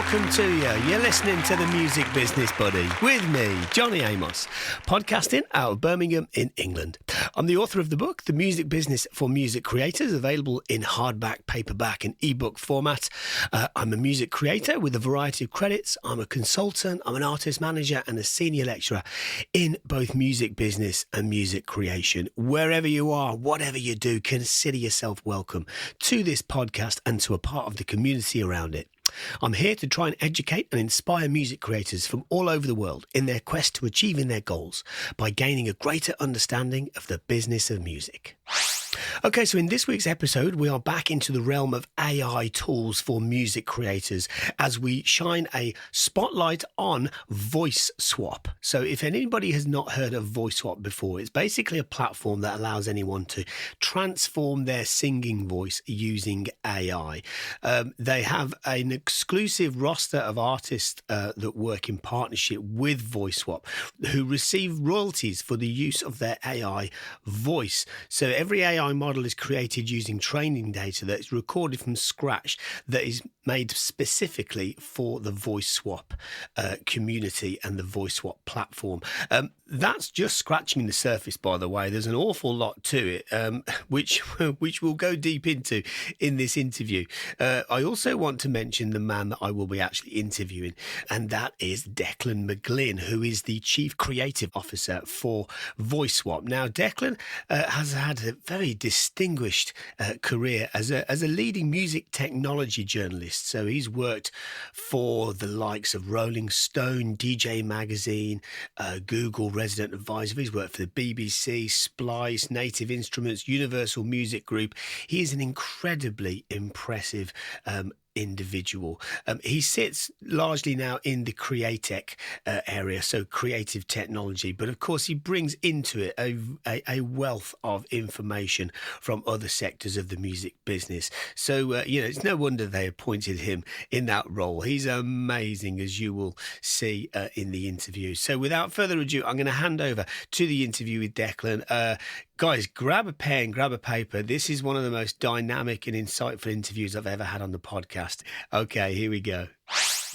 welcome to you. You're listening to The Music Business Buddy with me, Johnny Amos, podcasting out of Birmingham in England. I'm the author of the book, The Music Business for Music Creators, available in hardback, paperback and ebook format. I'm a music creator with a variety of credits. I'm a consultant, I'm an artist manager and a senior lecturer in both music business and music creation. Wherever you are, whatever you do, consider yourself welcome to this podcast and to a part of the community around it. I'm here to try and educate and inspire music creators from all over the world in their quest to achieving their goals by gaining a greater understanding of the business of music. Okay, so in this week's episode, we are back into the realm of AI tools for music creators as we shine a spotlight on VoiceSwap. So if anybody has not heard of VoiceSwap before, it's basically a platform that allows anyone to transform their singing voice using AI. They have an exclusive roster of artists that work in partnership with VoiceSwap who receive royalties for the use of their AI voice. So every AI model is created using training data that is recorded from scratch that is made specifically for the VoiceSwap community and the VoiceSwap platform. That's just scratching the surface, by the way. There's an awful lot to it, which we'll go deep into in this interview. I also want to mention the man that I will be actually interviewing, and that is Declan McGlynn, who is the Chief Creative Officer for VoiceSwap. Now, Declan has had a very distinguished career as a leading music technology journalist. So he's worked for the likes of Rolling Stone, DJ Magazine, Google Resident Advisor. He's worked for the BBC, Splice, Native Instruments, Universal Music Group. He is an incredibly impressive individual. He sits largely now in the Createch area, so creative technology, but of course he brings into it a wealth of information from other sectors of the music business. So it's no wonder they appointed him in that role. He's amazing, as you will see in the interview. So without further ado, I'm going to hand over to the interview with Declan. Guys, grab a pen, grab a paper. This is one of the most dynamic and insightful interviews I've ever had on the podcast. Okay, here we go.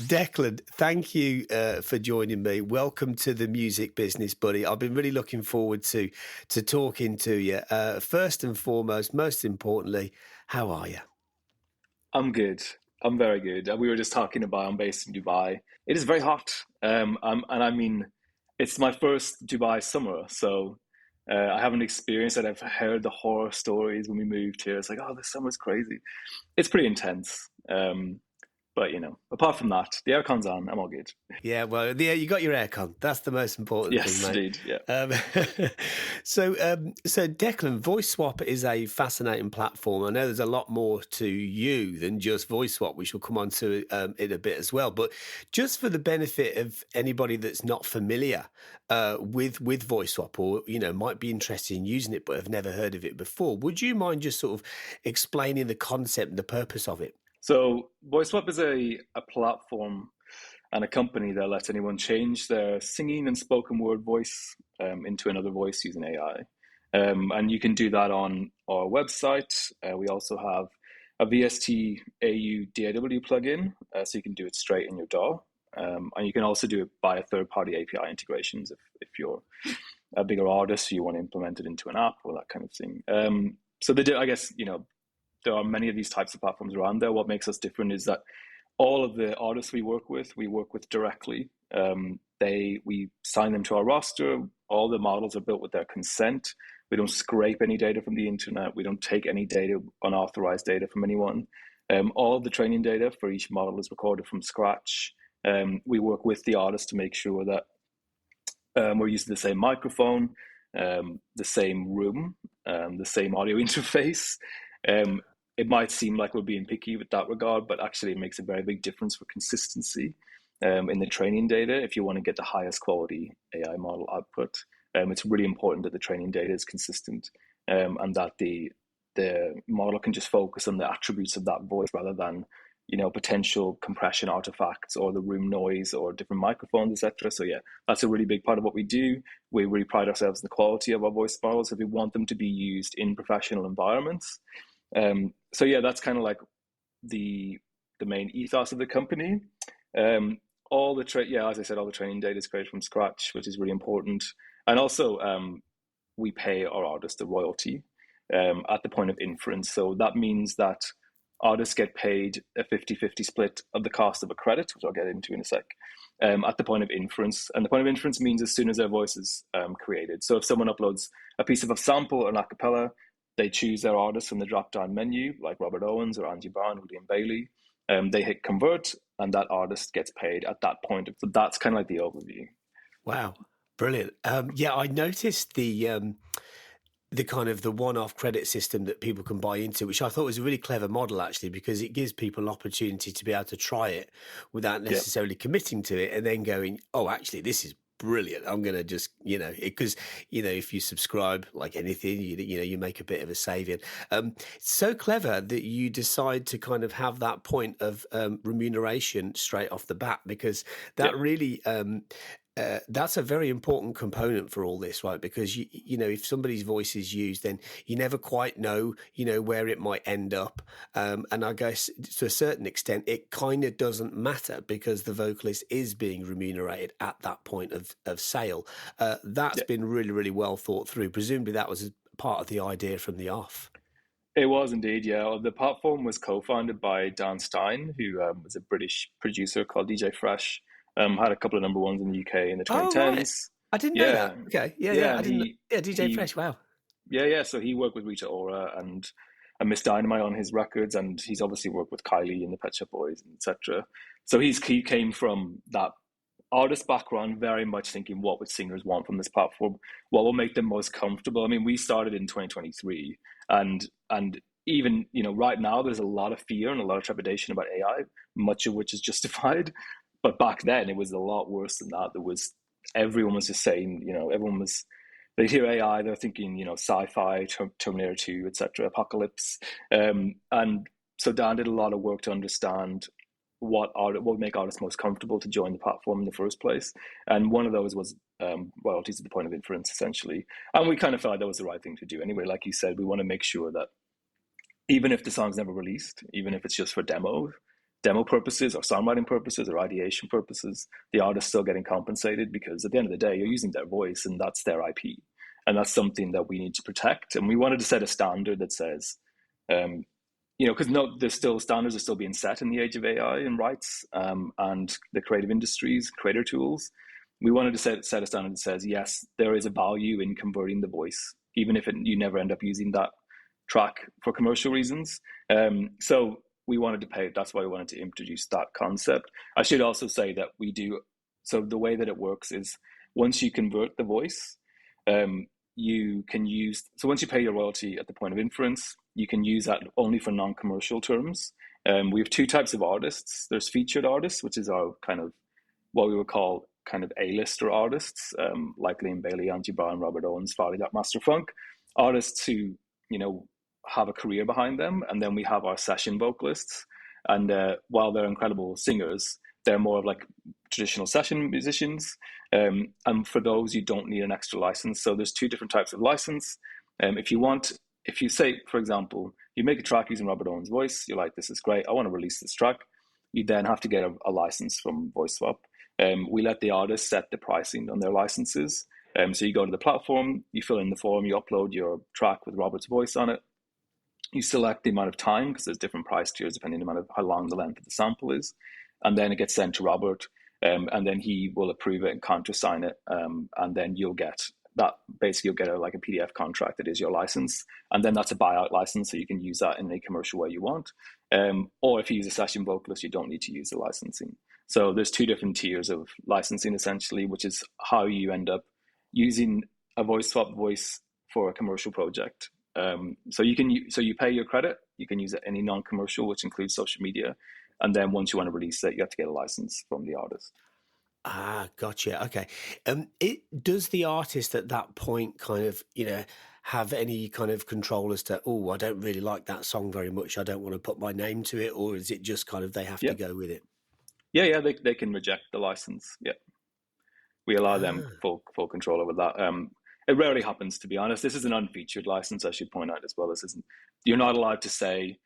Declan, thank you for joining me. Welcome to the Music Business Buddy. I've been really looking forward to talking to you. First and foremost, most importantly, how are you? I'm good. I'm very good. We were just talking about I'm based in Dubai. It is very hot. And I mean, it's my first Dubai summer, so I haven't experienced it. I've heard the horror stories when we moved here. It's like, oh, this summer's crazy. It's pretty intense. But, apart from that, the aircon's on. I'm all good. Yeah, well, you got your aircon. That's the most important thing, mate. Indeed, yeah. So Declan, VoiceSwap is a fascinating platform. I know there's a lot more to you than just VoiceSwap, which we'll come on to in a bit as well. But just for the benefit of anybody that's not familiar with VoiceSwap or, might be interested in using it but have never heard of it before, would you mind just sort of explaining the concept and the purpose of it? So VoiceSwap is a platform and a company that lets anyone change their singing and spoken word voice into another voice using AI. And you can do that on our website. We also have a VST AU DAW plugin, so you can do it straight in your DAW. And you can also do it via third-party API integrations if you're a bigger artist, so you want to implement it into an app or that kind of thing. So I guess, there are many of these types of platforms around there. What makes us different is that all of the artists we work with directly. We sign them to our roster. All the models are built with their consent. We don't scrape any data from the internet. We don't take any data, unauthorized data from anyone. All of the training data for each model is recorded from scratch. We work with the artist to make sure that we're using the same microphone, the same room, the same audio interface. It might seem like we're being picky with that regard, but actually it makes a very big difference for consistency in the training data. If you want to get the highest quality AI model output, it's really important that the training data is consistent and that the model can just focus on the attributes of that voice rather than potential compression artifacts or the room noise or different microphones, etc. So yeah, that's a really big part of what we do. We really pride ourselves in the quality of our voice models. So we want them to be used in professional environments. So yeah, that's kind of like the main ethos of the company. All the as I said, all the training data is created from scratch, which is really important. And also, we pay our artists a royalty at the point of inference. So that means that artists get paid a 50-50 split of the cost of a credit, which I'll get into in a sec, at the point of inference. And the point of inference means as soon as their voice is created. So if someone uploads a piece of a sample or an a cappella, they choose their artist from the drop-down menu, like Robert Owens or Angie Brown, William Bailey. They hit convert, and that artist gets paid at that point. So that's kind of like the overview. Wow, brilliant. Yeah, I noticed the kind of the one-off credit system that people can buy into, which I thought was a really clever model, actually, because it gives people an opportunity to be able to try it without necessarily committing to it, and then going, oh, actually, this is brilliant. I'm going to just, because, if you subscribe, like anything, you make a bit of a saving. It's so clever that you decide to kind of have that point of remuneration straight off the bat, because that really... that's a very important component for all this, right? Because if somebody's voice is used, then you never quite know, where it might end up. And I guess to a certain extent, it kind of doesn't matter because the vocalist is being remunerated at that point of sale. That's been really, really well thought through. Presumably that was part of the idea from the off. It was indeed, yeah. The platform was co-founded by Dan Stein, who was a British producer called DJ Fresh. Had a couple of number ones in the UK in the 2010s. Oh, right. I didn't know that. Okay, yeah. I didn't. DJ Fresh. Wow. Yeah. So he worked with Rita Ora and Miss Dynamite on his records, and he's obviously worked with Kylie and the Pet Shop Boys, etc. So he came from that artist background, very much thinking, what would singers want from this platform? What will make them most comfortable? I mean, we started in 2023, and even right now, there's a lot of fear and a lot of trepidation about AI, much of which is justified. But back then, it was a lot worse than that. Everyone was just saying, they'd hear AI, they're thinking, sci-fi, Terminator 2, etc., apocalypse. And so Dan did a lot of work to understand what would make artists most comfortable to join the platform in the first place. And one of those was royalties at the point of inference, essentially. And we kind of felt like that was the right thing to do. Anyway, like you said, we want to make sure that even if the song's never released, even if it's just for demo purposes or songwriting purposes or ideation purposes, the artist's still getting compensated, because at the end of the day, you're using their voice and that's their IP. And that's something that we need to protect. And we wanted to set a standard that says, because standards are still being set in the age of AI and rights and the creative industries, creator tools. We wanted to set a standard that says, yes, there is a value in converting the voice, even if you never end up using that track for commercial reasons. So we wanted to pay it. That's why we wanted to introduce that concept. I should also say that we do. So the way that it works is once you convert the voice, you can use. So once you pay your royalty at the point of inference, you can use that only for non-commercial terms. We have two types of artists. There's featured artists, which is our kind of what we would call kind of A-lister artists, like Liam Bailey, Angie Brown, Robert Owens, Farley, that Master Funk, artists who have a career behind them. And then we have our session vocalists, and while they're incredible singers, they're more of like traditional session musicians, and for those you don't need an extra license. So there's two different types of license. If you say, for example, you make a track using Robert Owens' voice, you're like, this is great, I want to release this track, you then have to get a license from VoiceSwap. We let the artist set the pricing on their licenses. So you go to the platform, you fill in the form, you upload your track with Robert's voice on it. You select the amount of time, because there's different price tiers depending on how long the length of the sample is. And then it gets sent to Robert, and then he will approve it and countersign it. And then you'll get that. Basically, you'll get a PDF contract that is your license. And then that's a buyout license, so you can use that in any commercial way you want. Or if you use a session vocalist, you don't need to use the licensing. So there's two different tiers of licensing, essentially, which is how you end up using a VoiceSwap voice for a commercial project. So you pay your credit, you can use it any non-commercial, which includes social media. And then once you want to release it, you have to get a license from the artist. Ah, gotcha. Okay. Does the artist at that point kind of, have any kind of control as to, oh, I don't really like that song very much, I don't want to put my name to it, or is it just kind of they have to go with it? Yeah, they can reject the license. Yeah. We allow them full control over that. It rarely happens, to be honest. This is an unfeatured license, I should point out as well. You're not allowed to say,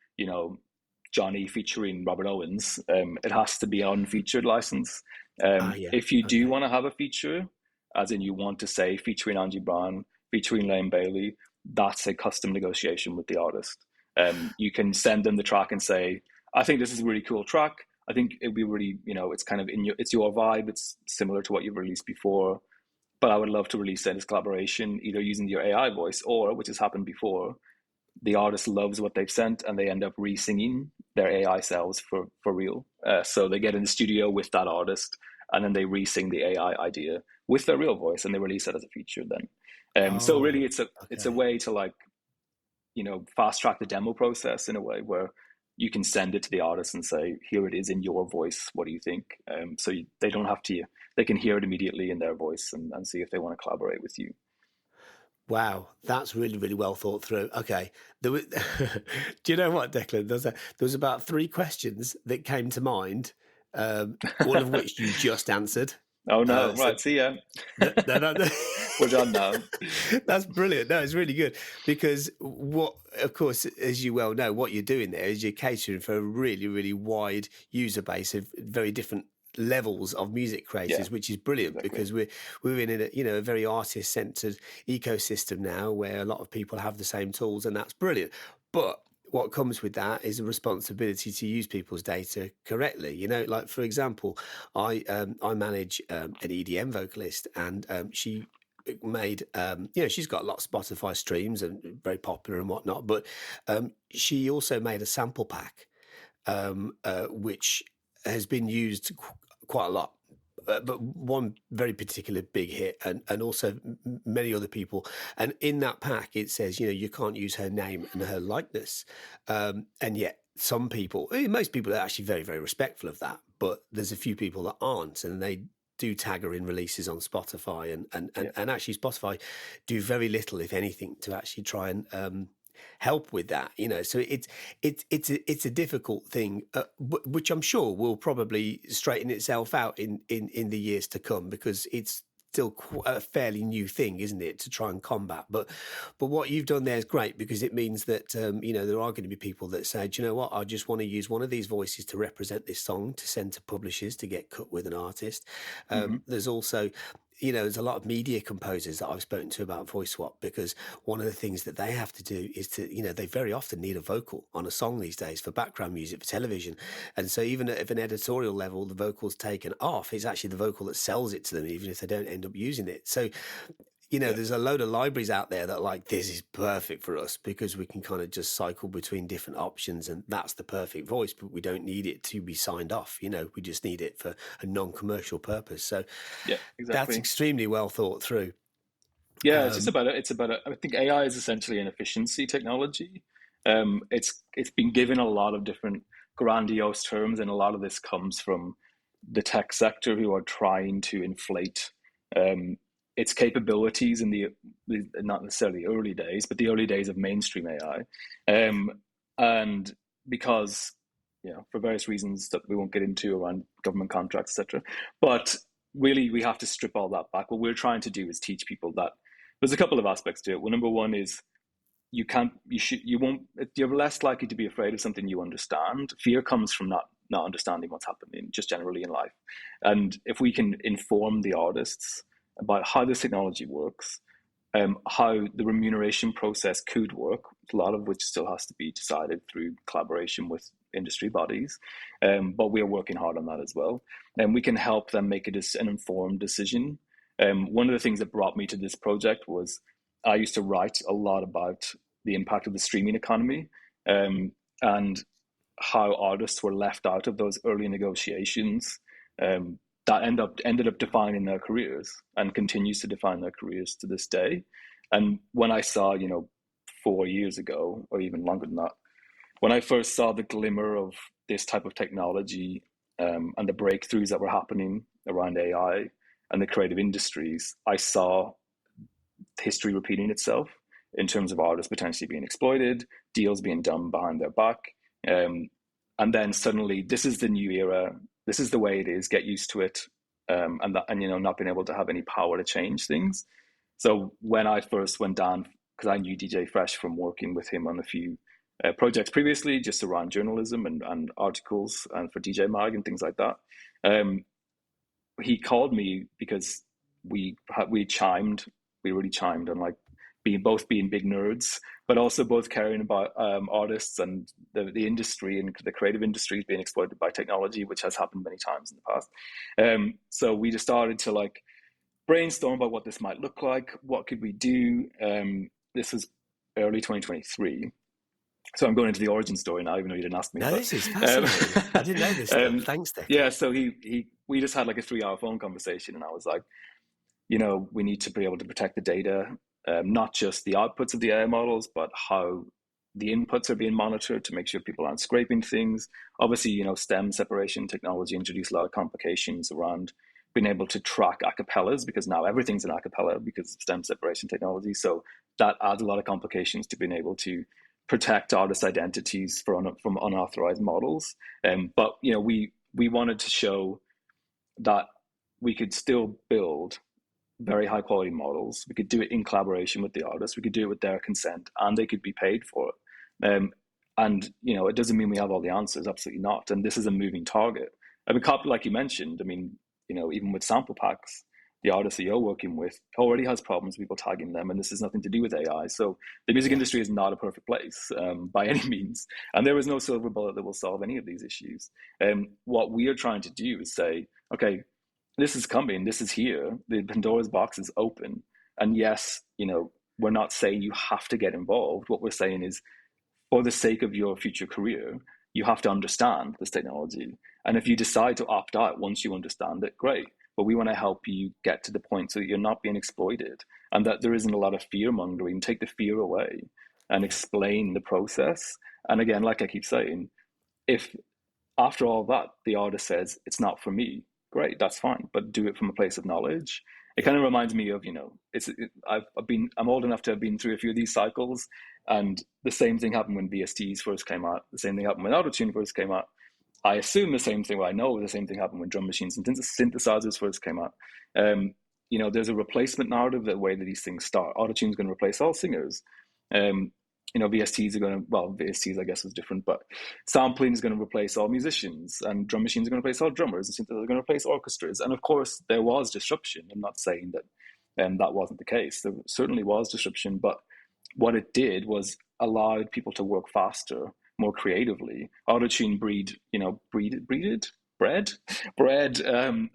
Johnny featuring Robert Owens, it has to be on featured license. Yeah. If you do Okay. want to have a feature, as in you want to say featuring Angie Brown, featuring Lane Bailey, that's a custom negotiation with the artist. You can send them the track and say, I think this is a really cool track. I think it'd be really, it's kind of it's your vibe. It's similar to what you've released before, but I would love to release this collaboration either using your AI voice or, which has happened before, the artist loves what they've sent and they end up re-singing their AI selves for real. So they get in the studio with that artist and then they re-sing the AI idea with their real voice and they release it as a feature then. So really it's a way to like, fast track the demo process in a way where you can send it to the artist and say, here it is in your voice. What do you think? So they don't have to, they can hear it immediately in their voice and see if they want to collaborate with you. Wow, that's really, really well thought through. Okay. Do you know what, Declan? There was about 3 questions that came to mind, all of which you just answered. Oh, no. Right. See ya. No. We're done now. That's brilliant. No, it's really good because of course, as you well know, what you're doing there is you're catering for a really, really wide user base of very different levels of music creators, which is brilliant because we're in a very artist centered ecosystem now where a lot of people have the same tools, and that's brilliant. But what comes with that is a responsibility to use people's data correctly. Like for example, I manage an EDM vocalist, and she made she's got a lot of Spotify streams and very popular and whatnot, but she also made a sample pack which has been used quite a lot, but one very particular big hit, and also many other people. And in that pack, it says, you can't use her name and her likeness. And yet some people, most people are actually very, very respectful of that, but there's a few people that aren't, and they do tag her in releases on Spotify, and actually Spotify do very little, if anything, to actually try and help with that. So it's a difficult thing, which I'm sure will probably straighten itself out in the years to come, because it's still a fairly new thing, isn't it, to try and combat. But what you've done there is great, because it means that there are going to be people that say, do you know what, I just want to use one of these voices to represent this song, to send to publishers, to get cut with an artist. There's also there's a lot of media composers that I've spoken to about VoiceSwap, because one of the things that they have to do is to, they very often need a vocal on a song these days for background music, for television. And so even at an editorial level, the vocal's taken off, it's actually the vocal that sells it to them, even if they don't end up using it. So there's a load of libraries out there that are like, this is perfect for us because we can kind of just cycle between different options, and that's the perfect voice, but we don't need it to be signed off. We just need it for a non-commercial purpose. So that's extremely well thought through. Yeah, it's about I think AI is essentially an efficiency technology. It's been given a lot of different grandiose terms, and a lot of this comes from the tech sector, who are trying to inflate its capabilities in the not necessarily early days, but the early days of mainstream AI. And because, for various reasons that we won't get into around government contracts, etc. But really, we have to strip all that back. What we're trying to do is teach people that there's a couple of aspects to it. Well, number one is you're less likely to be afraid of something you understand. Fear comes from not understanding what's happening, just generally in life. And if we can inform the artists about how this technology works, how the remuneration process could work, a lot of which still has to be decided through collaboration with industry bodies, but we are working hard on that as well. And we can help them make an informed decision. One of the things that brought me to this project was I used to write a lot about the impact of the streaming economy, and how artists were left out of those early negotiations. That ended up defining their careers and continues to define their careers to this day. And when I saw, 4 years ago, or even longer than that, when I first saw the glimmer of this type of technology and the breakthroughs that were happening around AI and the creative industries, I saw history repeating itself in terms of artists potentially being exploited, deals being done behind their back. And then suddenly, this is the new era. This is the way it is. Get used to it, and not being able to have any power to change things. So when I first went down, because I knew DJ Fresh from working with him on a few projects previously, just around journalism and articles and for DJ Mag and things like that. He called me because we really chimed on like both being big nerds, but also both caring about artists and the industry and the creative industry being exploited by technology, which has happened many times in the past. So we just started to like brainstorm about what this might look like. What could we do? This was early 2023. So I'm going into the origin story now, even though you didn't ask me. No, this is fascinating. I didn't know this stuff. Thanks, Declan. Yeah, so we just had like a 3-hour phone conversation, and I was like, we need to be able to protect the data, not just the outputs of the AI models, but how the inputs are being monitored to make sure people aren't scraping things. Obviously, stem separation technology introduced a lot of complications around being able to track acapellas, because now everything's an acapella because of stem separation technology. So that adds a lot of complications to being able to protect artist identities from unauthorized models. But we wanted to show that we could still build very high quality models. We could do it in collaboration with the artists. We could do it with their consent, and they could be paid for it. And it doesn't mean we have all the answers. Absolutely not. And this is a moving target. Like you mentioned, even with sample packs, the artist that you're working with already has problems with people tagging them, and this has nothing to do with AI. So the music industry is not a perfect place by any means, and there is no silver bullet that will solve any of these issues. What we are trying to do is say, okay, this is coming, this is here, the Pandora's box is open, and yes, we're not saying you have to get involved. What we're saying is, for the sake of your future career, you have to understand this technology, and if you decide to opt out once you understand it, great. But we want to help you get to the point so that you're not being exploited, and that there isn't a lot of fear mongering. Take the fear away and explain the process. And again, like I keep saying, if after all that the artist says it's not for me, great, that's fine, but do it from a place of knowledge. It kind of reminds me of, I'm old enough to have been through a few of these cycles, and the same thing happened when VSTs first came out. The same thing happened when autotune first came out. I assume the same thing. Well, I know the same thing happened when drum machines and synthesizers first came out. There's a replacement narrative, the way that these things start. Autotune is going to replace all singers. VSTs are going to, VSTs I guess was different, but sampling is going to replace all musicians, and drum machines are going to replace all drummers, and synthesizers are going to replace orchestras. And of course, there was disruption. I'm not saying that that wasn't the case. There certainly was disruption, but what it did was allowed people to work faster, more creatively. Autotune bred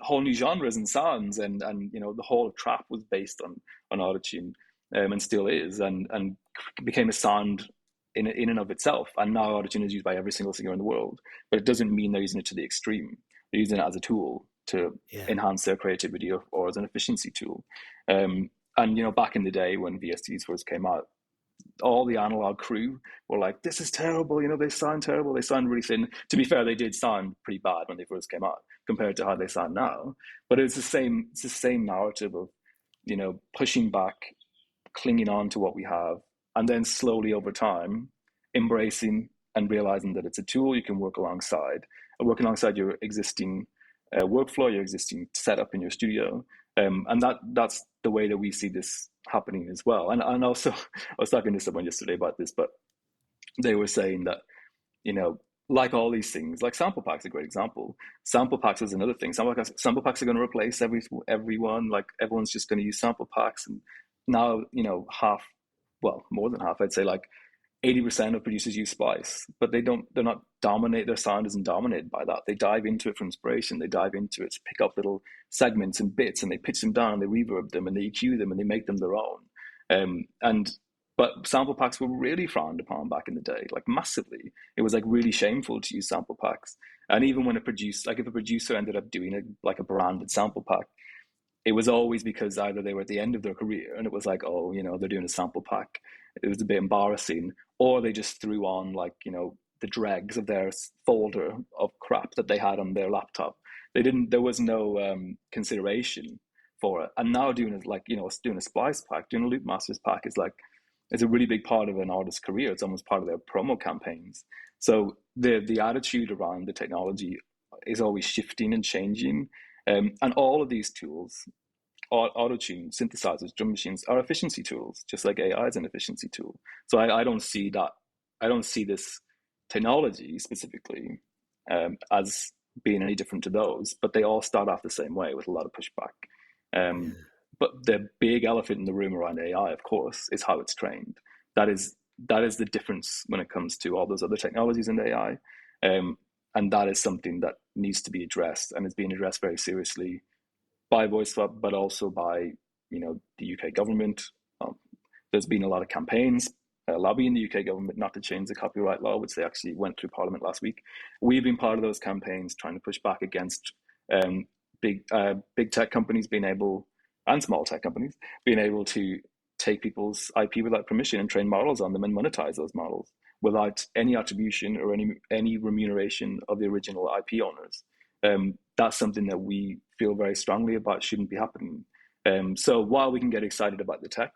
whole new genres and sounds, and the whole of trap was based on autotune, and still is, and became a sound in and of itself. And now autotune is used by every single singer in the world, but it doesn't mean they're using it to the extreme. They're using it as a tool to enhance their creativity, or as an efficiency tool. And back in the day when VSTs first came out, all the analog crew were like, this is terrible, they sound terrible, they sound really thin. To be fair, they did sound pretty bad when they first came out compared to how they sound now. But it's the same narrative of, pushing back, clinging on to what we have, and then slowly over time embracing and realizing that it's a tool you can work alongside your existing workflow, your existing setup in your studio. And that's the way that we see this happening as well. And also, I was talking to someone yesterday about this, but they were saying that, like all these things, like sample packs is a great example. Sample packs is another thing. Sample packs are going to replace everyone. Like, everyone's just going to use sample packs. And now, more than half, I'd say like 80% of producers use splice, but their sound isn't dominated by that. They dive into it for inspiration. They dive into it to pick up little segments and bits, and they pitch them down, and they reverb them, and they EQ them, and they make them their own. But sample packs were really frowned upon back in the day, like massively. It was like really shameful to use sample packs. And even when if a producer ended up doing a branded sample pack, it was always because either they were at the end of their career and it was like, oh, they're doing a sample pack. It was a bit embarrassing. Or they just threw on the dregs of their folder of crap that they had on their laptop. There was no consideration for it. And now doing a splice pack, doing a loop masters pack is a really big part of an artist's career. It's almost part of their promo campaigns. So the attitude around the technology is always shifting and changing. And all of these tools, autotune, synthesizers, drum machines, are efficiency tools, just like AI is an efficiency tool. So I don't see that don't see this technology specifically as being any different to those, but they all start off the same way with a lot of pushback. But the big elephant in the room around AI, of course, is how it's trained. That is the difference when it comes to all those other technologies in AI. And that is something that needs to be addressed, and is being addressed very seriously by VoiceSwap, but also by the UK government. There's been a lot of campaigns lobbying the UK government not to change the copyright law, which they actually went through Parliament last week. We've been part of those campaigns trying to push back against big tech companies and small tech companies being able to take people's IP without permission and train models on them and monetize those models without any attribution or any remuneration of the original IP owners. That's something that we feel very strongly about shouldn't be happening. So while we can get excited about the tech,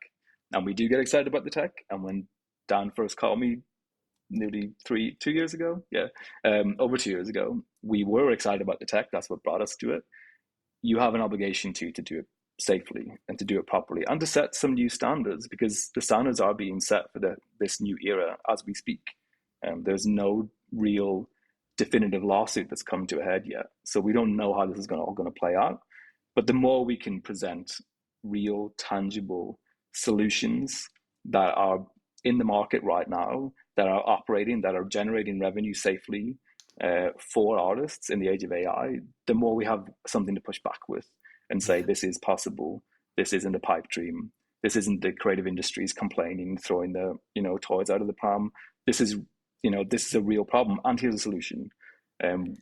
and we do get excited about the tech, and when Dan first called me nearly 2 years ago, over 2 years ago, we were excited about the tech. That's what brought us to it. You have an obligation to do it safely and to do it properly and to set some new standards, because the standards are being set for this new era as we speak. There's no real definitive lawsuit that's come to a head yet, so we don't know how this is all going to play out. But the more we can present real, tangible solutions that are in the market right now, that are operating, that are generating revenue safely for artists in the age of AI, the more we have something to push back with and say, this is possible. This isn't a pipe dream. This isn't the creative industries complaining, throwing the toys out of the pram. This is a real problem, and here's a solution.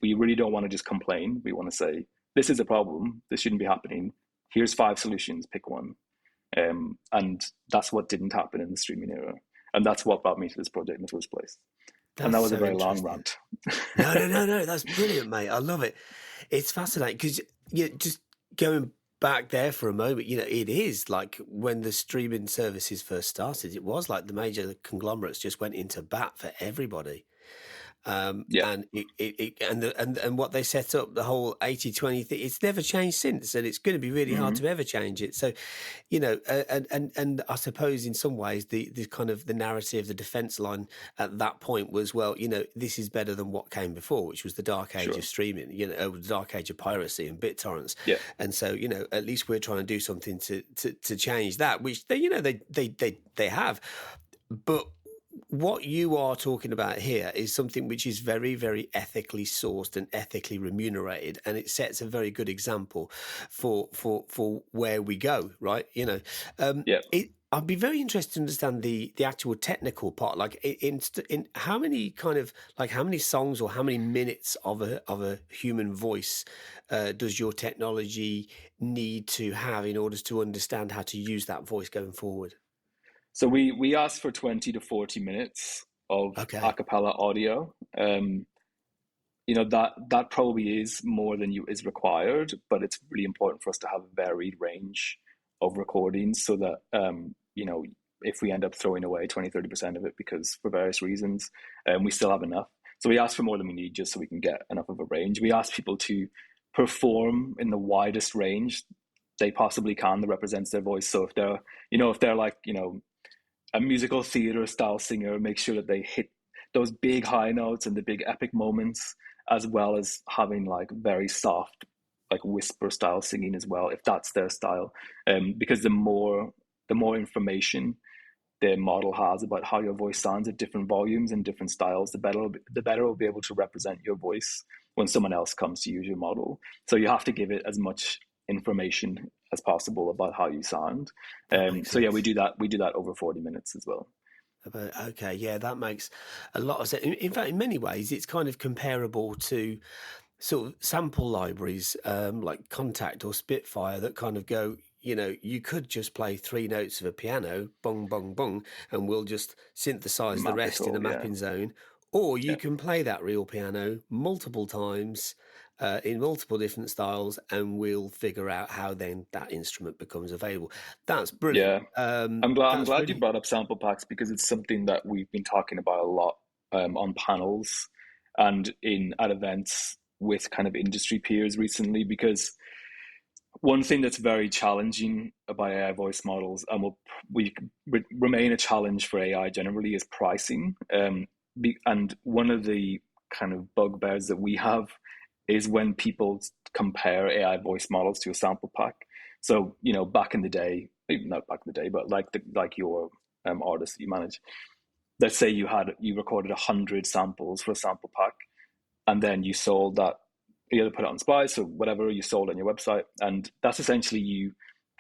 We really don't want to just complain. We want to say, this is a problem. This shouldn't be happening. Here's 5 solutions. Pick one. And that's what didn't happen in the streaming era. And that's what brought me to this project in the first place. And that was a very long rant. No. That's brilliant, mate. I love it. It's fascinating because just going back there for a moment, it is like when the streaming services first started, it was like the major conglomerates just went into bat for everybody. And what they set up, the whole 80-20 thing, it's never changed since, and it's going to be really hard to ever change it. So, and I suppose in some ways the kind of the narrative, the defense line at that point was, well, this is better than what came before, which was the dark age of streaming, the dark age of piracy and BitTorrents. Yeah. And so, at least we're trying to do something to change that, which they have, but what you are talking about here is something which is very, very ethically sourced and ethically remunerated, and it sets a very good example for where we go, right? I'd be very interested to understand the actual technical part, like in how many how many songs or how many minutes of a human voice does your technology need to have in order to understand how to use that voice going forward? So we asked for 20 to 40 minutes of a cappella audio. That probably is more than is required, but it's really important for us to have a varied range of recordings so that, if we end up throwing away 20, 30% of it because for various reasons, we still have enough. So we asked for more than we need just so we can get enough of a range. We asked people to perform in the widest range they possibly can that represents their voice. So if they're like, a musical theater style singer, make sure that they hit those big high notes and the big epic moments, as well as having like very soft, like whisper style singing as well, if that's their style. Because the more information the model has about how your voice sounds at different volumes and different styles, the better it will be able to represent your voice when someone else comes to use your model. So you have to give it as much information as possible about how you sound. So we do that over 40 minutes as well. Okay, yeah, that makes a lot of sense. In fact, in many ways, it's kind of comparable to sort of sample libraries like Contact or Spitfire that kind of go, you could just play 3 notes of a piano, bong, bong, bong, and we'll just synthesize the rest in a mapping zone. Or you can play that real piano multiple times in multiple different styles, and we'll figure out how then that instrument becomes available. That's brilliant. Yeah. I'm glad you brought up sample packs, because it's something that we've been talking about a lot on panels and at events with kind of industry peers recently, because one thing that's very challenging about AI voice models, and will remain a challenge for AI generally, is pricing. And one of the kind of bugbears that we have is when people compare AI voice models to a sample pack. So, back in the day, not back in the day, but like your artist that you manage, let's say you recorded 100 samples for a sample pack, and then you sold that. You either put it on Spice or whatever, you sold on your website, and that's essentially you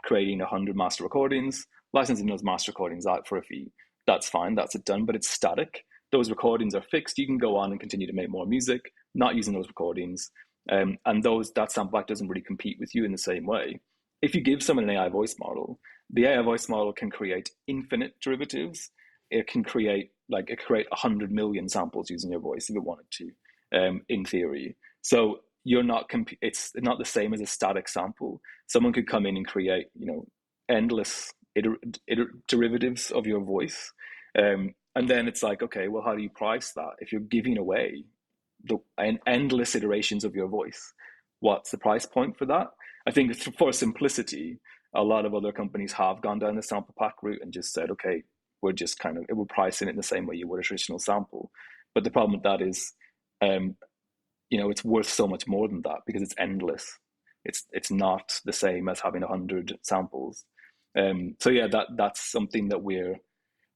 creating 100 master recordings, licensing those master recordings out for a fee. That's fine, that's it done, but it's static. Those recordings are fixed. You can go on and continue to make more music, not using those recordings, and that sample pack doesn't really compete with you in the same way. If you give someone an AI voice model, the AI voice model can create infinite derivatives. It can create 100 million samples using your voice if it wanted to, in theory. So it's not the same as a static sample. Someone could come in and create, endless derivatives of your voice. And then it's like, okay, well, how do you price that? If you're giving away endless iterations of your voice, what's the price point for that? I think for simplicity, a lot of other companies have gone down the sample pack route and just said, okay, we're pricing it in the same way you would a traditional sample. But the problem with that is, it's worth so much more than that because it's endless. It's not the same as having 100 samples. So yeah, that's something that we're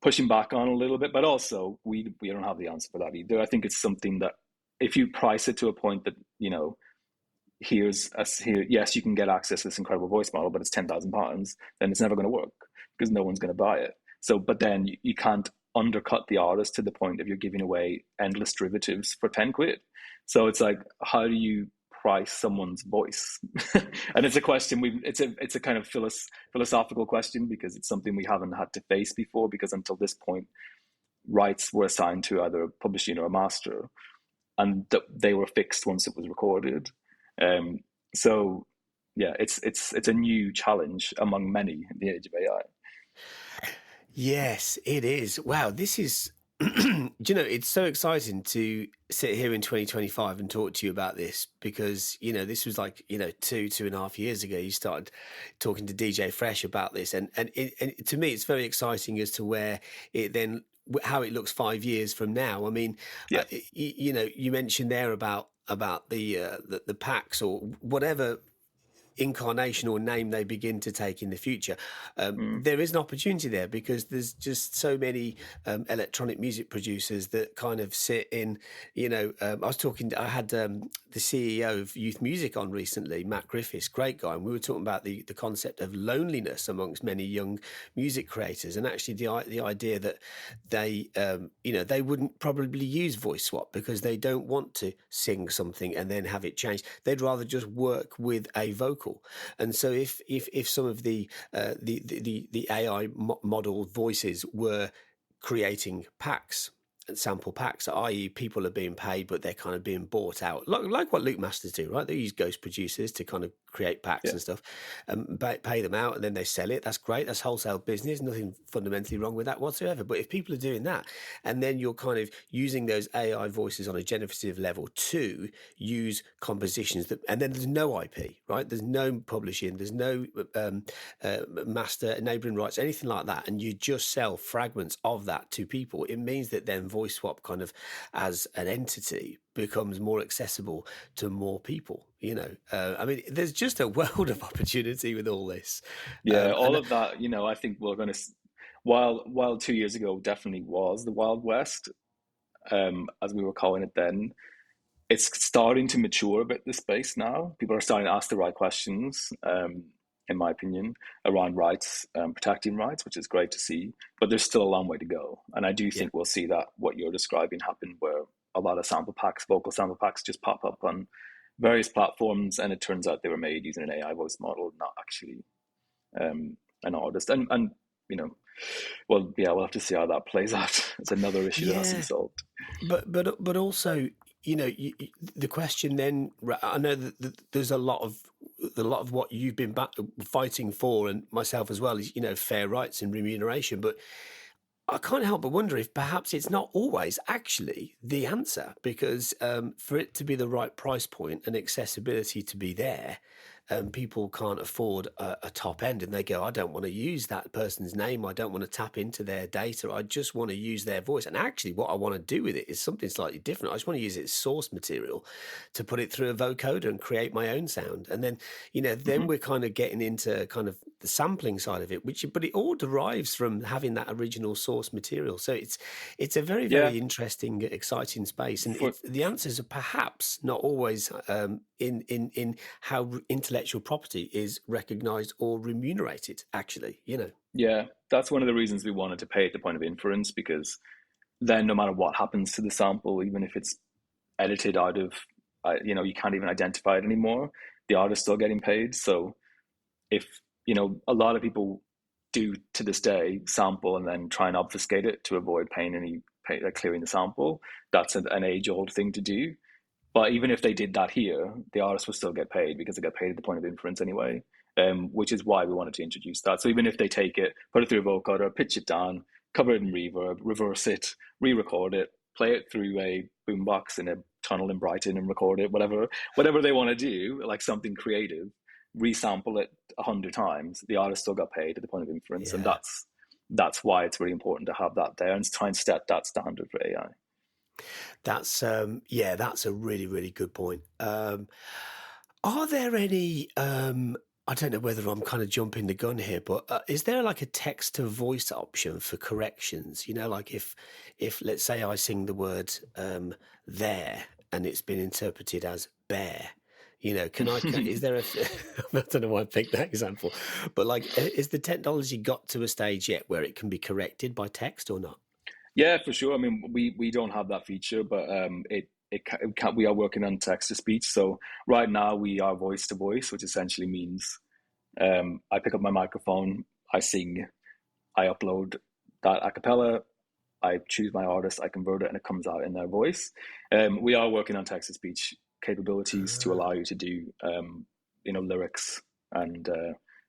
pushing back on a little bit, but also we don't have the answer for that either. I think it's something that if you price it to a point that, yes, you can get access to this incredible voice model, but it's £10,000, then it's never going to work because no one's going to buy it. So, but then you can't undercut the artist to the point of you're giving away endless derivatives for 10 quid. So it's like, how do you price someone's voice? And it's a question it's a kind of philosophical question, because it's something we haven't had to face before, because until this point, rights were assigned to either a publishing or a master, and they were fixed once it was recorded. So yeah, it's a new challenge among many in the age of AI. Yes, it is. Wow, this is, it's so exciting to sit here in 2025 and talk to you about this, because, this was like, 2.5 years ago, you started talking to DJ Fresh about this. And to me, it's very exciting as to where it then, how it looks 5 years from now. I mean, yeah. You mentioned there about the packs or whatever incarnation or name they begin to take in the future. There is an opportunity there, because there's just so many electronic music producers that kind of sit in, I had the CEO of Youth Music on recently, Matt Griffiths, great guy, and we were talking about the concept of loneliness amongst many young music creators, and actually the idea that they wouldn't probably use VoiceSwap because they don't want to sing something and then have it changed. They'd rather just work with a vocal. And so if some of the AI model voices were creating packs and sample packs, i.e. people are being paid but they're kind of being bought out, like what Luke Masters do, right? They use ghost producers to kind of create packs and stuff, and pay them out, and then they sell it. That's great. That's wholesale business. Nothing fundamentally wrong with that whatsoever. But if people are doing that, and then you're kind of using those AI voices on a generative level to use compositions that, and then there's no IP, right? There's no publishing, there's no master enabling rights, anything like that, and you just sell fragments of that to people. It means that then VoiceSwap kind of as an entity becomes more accessible to more people. I mean, there's just a world of opportunity with all this. All of that, I think we're going to, while 2 years ago definitely was the Wild West, as we were calling it then, it's starting to mature a bit, the space now. People are starting to ask the right questions, in my opinion, around rights, protecting rights, which is great to see, but there's still a long way to go. And I do think we'll see that what you're describing happen, where a lot of sample packs, vocal sample packs, just pop up on various platforms, and it turns out they were made using an AI voice model, not actually an artist. And we'll have to see how that plays out. It's another issue that has to be solved. But also, the question then, I know that there's a lot of what you've been fighting for, and myself as well, is fair rights and remuneration. But I can't help but wonder if perhaps it's not always actually the answer, because for it to be the right price point and accessibility to be there, people can't afford a top end, and they go, I don't want to use that person's name, I don't want to tap into their data, I just want to use their voice. And actually what I want to do with it is something slightly different. I just want to use its source material to put it through a vocoder and create my own sound. And then, then we're kind of getting into kind of the sampling side of it, but it all derives from having that original source material. So it's a very, very interesting, exciting space. And the answers are perhaps not always in how intellectual property is recognized or remunerated, actually, Yeah, that's one of the reasons we wanted to pay at the point of inference, because then no matter what happens to the sample, even if it's edited out of, you can't even identify it anymore, the artist's still getting paid. So if, a lot of people do to this day sample and then try and obfuscate it to avoid paying clearing the sample, that's an age-old thing to do. But even if they did that here, the artist will still get paid because they get paid at the point of inference anyway, which is why we wanted to introduce that. So even if they take it, put it through a vocoder, pitch it down, cover it in reverb, reverse it, re-record it, play it through a boombox in a tunnel in Brighton and record it, whatever they want to do, like something creative, resample it 100 times, the artist still got paid at the point of inference. And that's why it's really important to have that there and try and set that standard for AI. That's that's a really, really good point. Are there any I don't know whether I'm kind of jumping the gun here, but is there like a text to voice option for corrections? Like if let's say I sing the word there and it's been interpreted as bear, is there I don't know why I picked that example, but like, is the technology got to a stage yet where it can be corrected by text or not? Yeah, for sure. I mean, we don't have that feature, but we are working on text to speech. So right now we are voice to voice, which essentially means I pick up my microphone, I sing, I upload that a cappella, I choose my artist, I convert it, and it comes out in their voice. We are working on text to speech capabilities to allow you to do lyrics and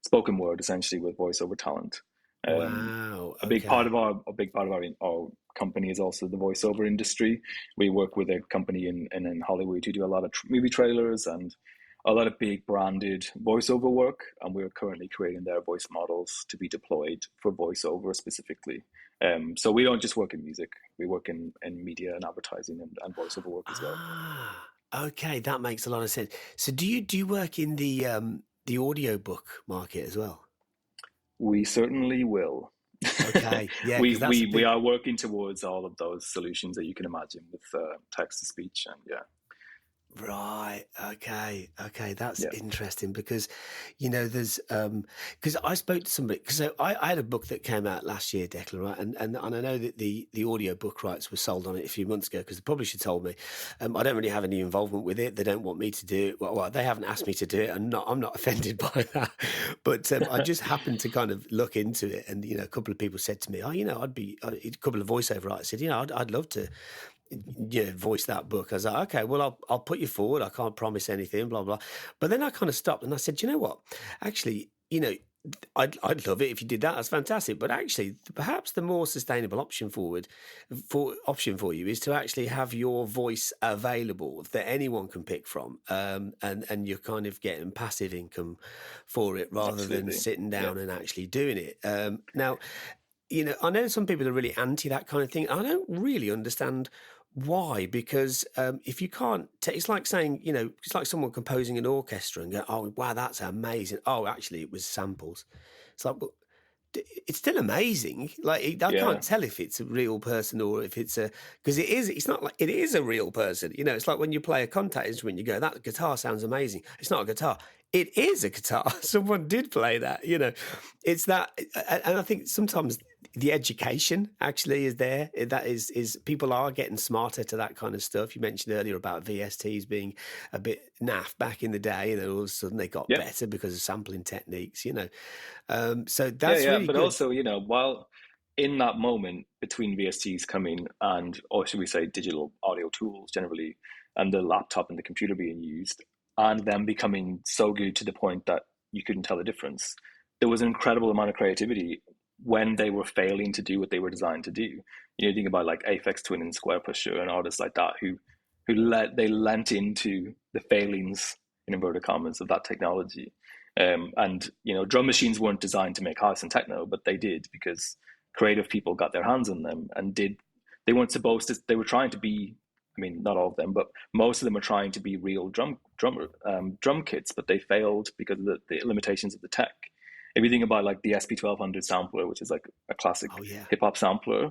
spoken word essentially with voiceover talent. Wow. Okay. A big part of our company is also the voiceover industry. We work with a company in Hollywood who do a lot of movie trailers and a lot of big branded voiceover work, and we're currently creating their voice models to be deployed for voiceover specifically. So we don't just work in music; we work in media and advertising and voiceover work as well. Okay, that makes a lot of sense. So do you work in the audiobook market as well? We certainly will. Okay, yeah. we are working towards all of those solutions that you can imagine with text to speech, and Right. Okay. That's interesting because, there's because I spoke to somebody because I had a book that came out last year, Declan, right? And I know that the audio book rights were sold on it a few months ago because the publisher told me I don't really have any involvement with it. They don't want me to do it. Well, they haven't asked me to do it, and I'm not offended by that. But I just happened to kind of look into it, and a couple of people said to me, a couple of voiceover artists said, I'd love to voice that book. I was like, okay, well, I'll put you forward. I can't promise anything, blah, blah. But then I kind of stopped and I said, you know what? Actually, I'd love it if you did that. That's fantastic. But actually, perhaps the more sustainable option for you is to actually have your voice available that anyone can pick from, and you're kind of getting passive income for it rather than sitting down and actually doing it. Now, I know some people are really anti that kind of thing. I don't really understand why, because if you can't, it's like saying, it's like someone composing an orchestra and go, oh, wow, that's amazing. Oh, actually, it was samples. It's like, well, it's still amazing. Like, I can't tell if it's a real person or if it's because it is, it's not like, it is a real person. It's like when you play a contact instrument, you go, that guitar sounds amazing. It's not a guitar. It is a guitar. Someone did play that, it's that. And I think sometimes the education actually is there. That is people are getting smarter to that kind of stuff. You mentioned earlier about VSTs being a bit naff back in the day, and then all of a sudden they got better because of sampling techniques, So that's really but good. Also, while in that moment between VSTs coming and, or should we say digital audio tools generally, and the laptop and the computer being used, and them becoming so good to the point that you couldn't tell the difference, there was an incredible amount of creativity when they were failing to do what they were designed to do. Think about like Aphex Twin and Square Pusher and artists like that who lent into the failings in inverted commas, of that technology. And drum machines weren't designed to make house and techno, but they did because creative people got their hands on them and did. They weren't supposed to. They were trying to be. I mean, not all of them, but most of them are trying to be real drum kits, but they failed because of the limitations of the tech. If you think about like the SP1200 sampler, which is like a classic hip hop sampler,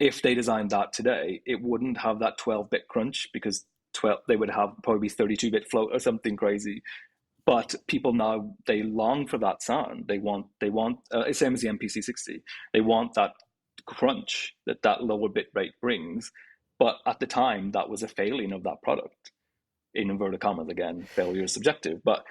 if they designed that today, it wouldn't have that 12-bit crunch because they would have probably 32-bit float or something crazy. But people now, they long for that sound. They want same as the MPC60. They want that crunch that lower bit rate brings. But at the time, that was a failing of that product. In inverted commas, again, failure is subjective. But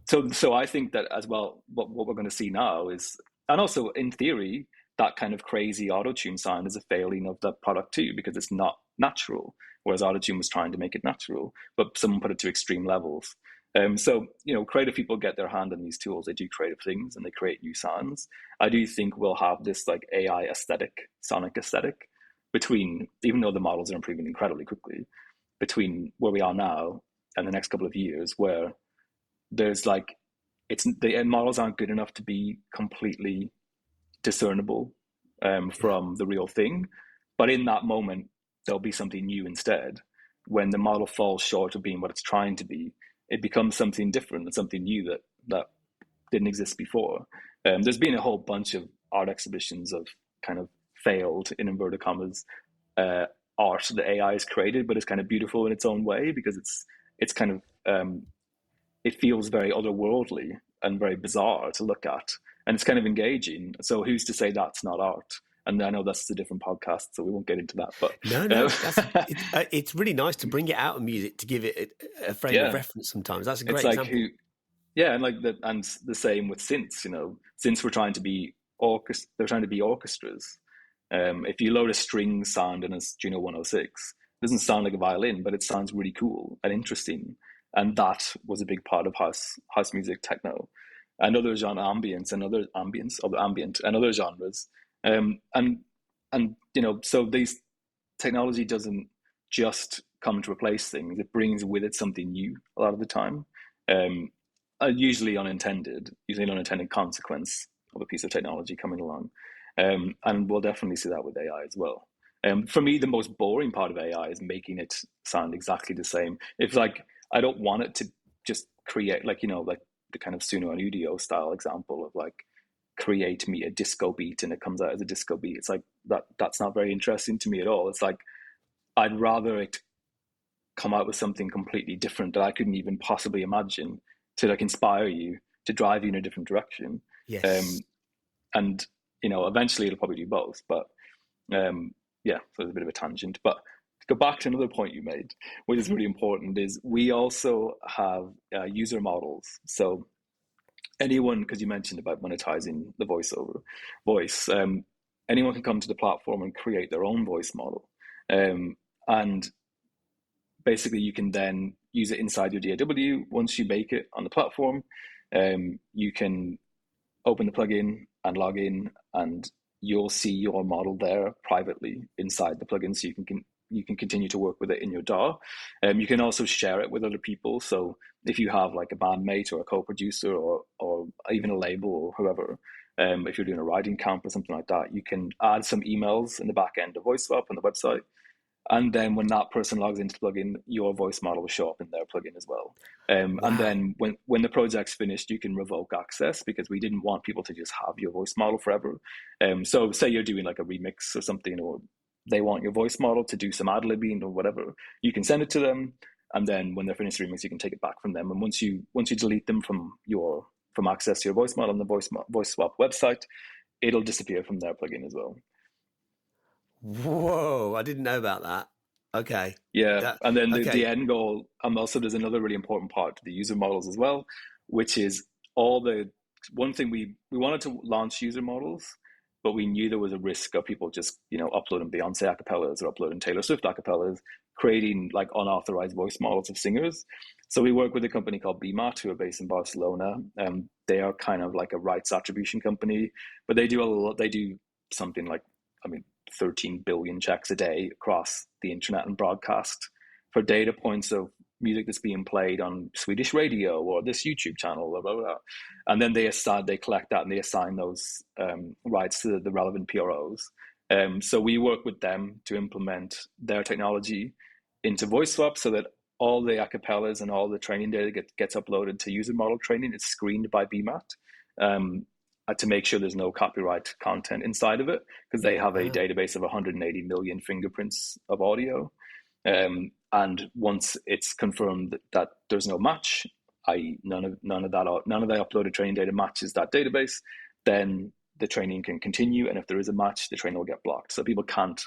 so I think that as well, what we're going to see now is, and also in theory, that kind of crazy auto-tune sound is a failing of the product too, because it's not natural. Whereas auto-tune was trying to make it natural, but someone put it to extreme levels. So, creative people get their hand on these tools. They do creative things and they create new sounds. I do think we'll have this like AI aesthetic, sonic aesthetic, even though the models are improving incredibly quickly, between where we are now and the next couple of years, where there's like, the models aren't good enough to be completely discernible from the real thing. But in that moment, there'll be something new instead. When the model falls short of being what it's trying to be, it becomes something different and something new that didn't exist before. There's been a whole bunch of art exhibitions of kind of failed, in inverted commas, art that AI has created, but it's kind of beautiful in its own way because it's kind of it feels very otherworldly and very bizarre to look at, and it's kind of engaging. So who's to say that's not art? And I know that's a different podcast, so we won't get into that. But no, it's really nice to bring it out of music to give it a frame of reference. Sometimes that's a great example. And the same with synths. Synths were trying to be they're trying to be orchestras. If you load a string sound in a Juno 106, it doesn't sound like a violin, but it sounds really cool and interesting. And that was a big part of house music, techno, and other genre ambient and other genres. So these technology doesn't just come to replace things; it brings with it something new a lot of the time. Usually unintended consequence of a piece of technology coming along. And we'll definitely see that with AI as well. For me, the most boring part of AI is making it sound exactly the same. If I don't want it to just create like the kind of Suno and Udio style example of like create me a disco beat and it comes out as a disco beat. It's like that's not very interesting to me at all. It's like I'd rather it come out with something completely different that I couldn't even possibly imagine to like inspire you, to drive you in a different direction. Yes. And eventually it'll probably do both. But so it's a bit of a tangent. But to go back to another point you made, which is really important, is we also have user models. So anyone, because you mentioned about monetizing the voice, anyone can come to the platform and create their own voice model. And basically you can then use it inside your DAW. Once you make it on the platform, you can open the plugin and log in, and you'll see your model there privately inside the plugin, so you can continue to work with it in your DAW. You can also share it with other people. So if you have like a bandmate or a co-producer or even a label or whoever, if you're doing a writing camp or something like that, you can add some emails in the back end of VoiceSwap on the website. And then when that person logs into the plugin, your voice model will show up in their plugin as well. Wow. And then when the project's finished, you can revoke access, because we didn't want people to just have your voice model forever. So say you're doing like a remix or something, or they want your voice model to do some ad-libbing or whatever, you can send it to them. And then when they're finished the remix, you can take it back from them. And once you delete them from access to your voice model on the VoiceSwap website, it'll disappear from their plugin as well. Whoa, I didn't know about that. Okay. Yeah. And then the end goal, also there's another really important part to the user models as well, which is one thing we wanted to launch user models, but we knew there was a risk of people just, uploading Beyonce acapellas or uploading Taylor Swift acapellas, creating like unauthorized voice models of singers. So we work with a company called BMAT, who are based in Barcelona. They are kind of like a rights attribution company, but they do something like, 13 billion checks a day across the internet and broadcast for data points of music that's being played on Swedish radio or this YouTube channel, blah, blah, blah. And then they collect that and they assign those rights to the relevant PROs. So we work with them to implement their technology into VoiceSwap so that all the acapellas and all the training data gets uploaded to user model training. It's screened by BMAT to make sure there's no copyright content inside of it, because they have a database of 180 million fingerprints of audio. And once it's confirmed that there's no match, i.e. none of the uploaded training data matches that database, then the training can continue. And if there is a match, the training will get blocked. So people can't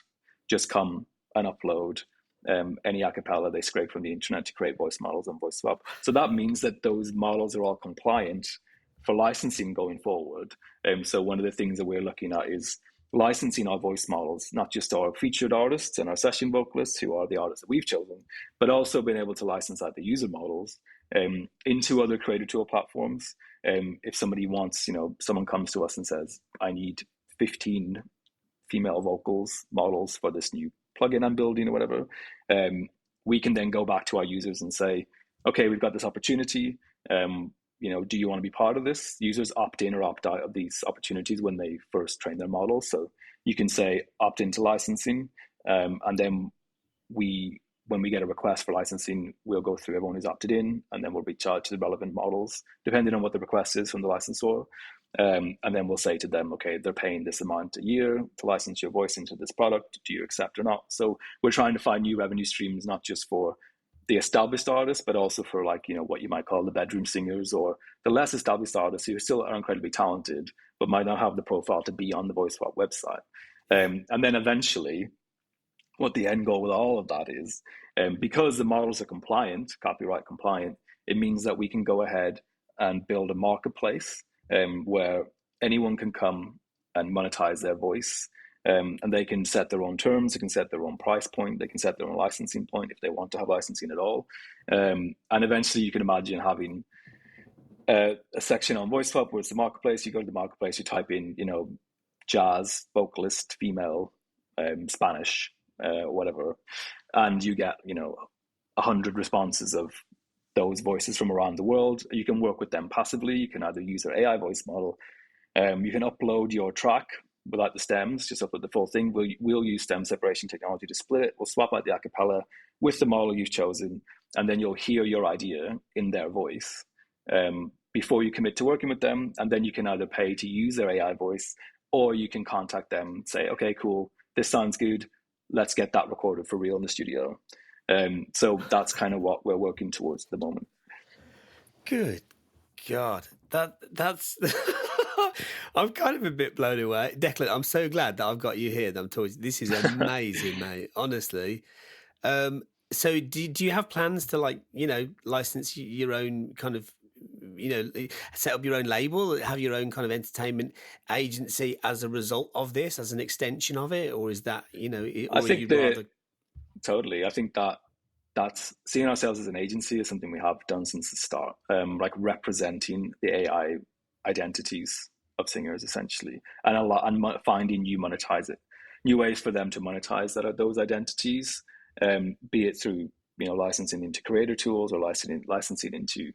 just come and upload any acapella they scrape from the internet to create voice models on VoiceSwap. So that means that those models are all compliant for licensing going forward. So one of the things that we're looking at is licensing our voice models, not just our featured artists and our session vocalists, who are the artists that we've chosen, but also being able to license out the user models into other creator tool platforms. If somebody wants, someone comes to us and says, I need 15 female vocals models for this new plugin I'm building or whatever, we can then go back to our users and say, okay, we've got this opportunity. Do you want to be part of this? Users opt in or opt out of these opportunities when they first train their models. So you can say opt into licensing, and then when we get a request for licensing, we'll go through everyone who's opted in, and then we'll reach out to the relevant models, depending on what the request is from the licensor. And then we'll say to them, okay, they're paying this amount a year to license your voice into this product. Do you accept or not? So we're trying to find new revenue streams, not just for the established artists, but also for what you might call the bedroom singers or the less established artists who still are incredibly talented, but might not have the profile to be on the VoiceSwap website. And then eventually, what the end goal with all of that is, because the models are compliant, copyright compliant, it means that we can go ahead and build a marketplace where anyone can come and monetize their voice. And they can set their own terms, they can set their own price point, they can set their own licensing point if they want to have licensing at all. And eventually you can imagine having a section on VoiceSwap where it's the marketplace. You go to the marketplace, you type in, jazz, vocalist, female, Spanish, whatever, and you get, 100 responses of those voices from around the world. You can work with them passively. You can either use their AI voice model. You can upload your track without the stems, just upload the full thing. We'll use stem separation technology to split it. We'll swap out the acapella with the model you've chosen, and then you'll hear your idea in their voice before you commit to working with them. And then you can either pay to use their AI voice, or you can contact them, say, okay, cool, this sounds good. Let's get that recorded for real in the studio. So that's kind of what we're working towards at the moment. Good God, that's I'm kind of a bit blown away. Declan, I'm so glad that I've got you here. That I'm talking. This is amazing, mate. Honestly. So do you have plans to license your own kind of, set up your own label, have your own kind of entertainment agency as a result of this, as an extension of it, or is that I think totally. I think that's seeing ourselves as an agency is something we have done since the start, representing the AI identities of singers essentially, and finding new ways for them to monetize those identities, be it through licensing into creator tools or licensing into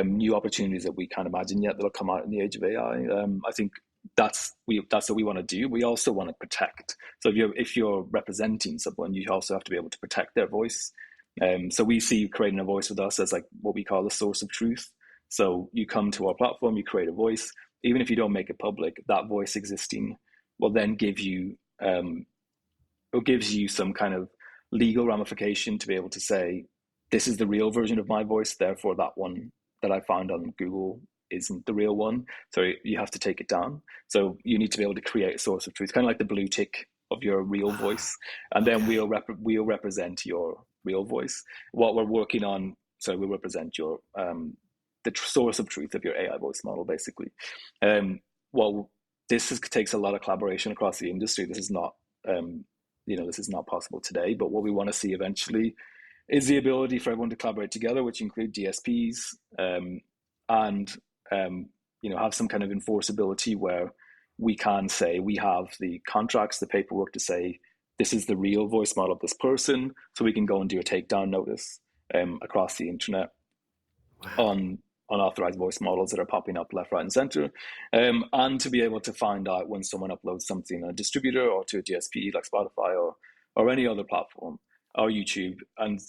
new opportunities that we can't imagine yet that'll come out in the age of AI. I think that's what we want to do. We also want to protect. So if you're representing someone, you also have to be able to protect their voice. So we see creating a voice with us as what we call the source of truth. So you come to our platform, you create a voice. Even if you don't make it public, that voice existing will then give you some kind of legal ramification to be able to say, this is the real version of my voice, therefore that one that I found on Google isn't the real one. So you have to take it down. So you need to be able to create a source of truth, kind of like the blue tick of your real voice. And then we'll represent your real voice. What we're working on, so we'll represent your the source of truth of your AI voice model, basically. This takes a lot of collaboration across the industry. This is not, this is not possible today. But what we want to see eventually is the ability for everyone to collaborate together, which include DSPs, and have some kind of enforceability where we can say we have the contracts, the paperwork to say this is the real voice model of this person, so we can go and do a takedown notice. across the internet. Wow. On unauthorized voice models that are popping up left, right, and center, and to be able to find out when someone uploads something on a distributor or to a DSP like Spotify or any other platform or YouTube. And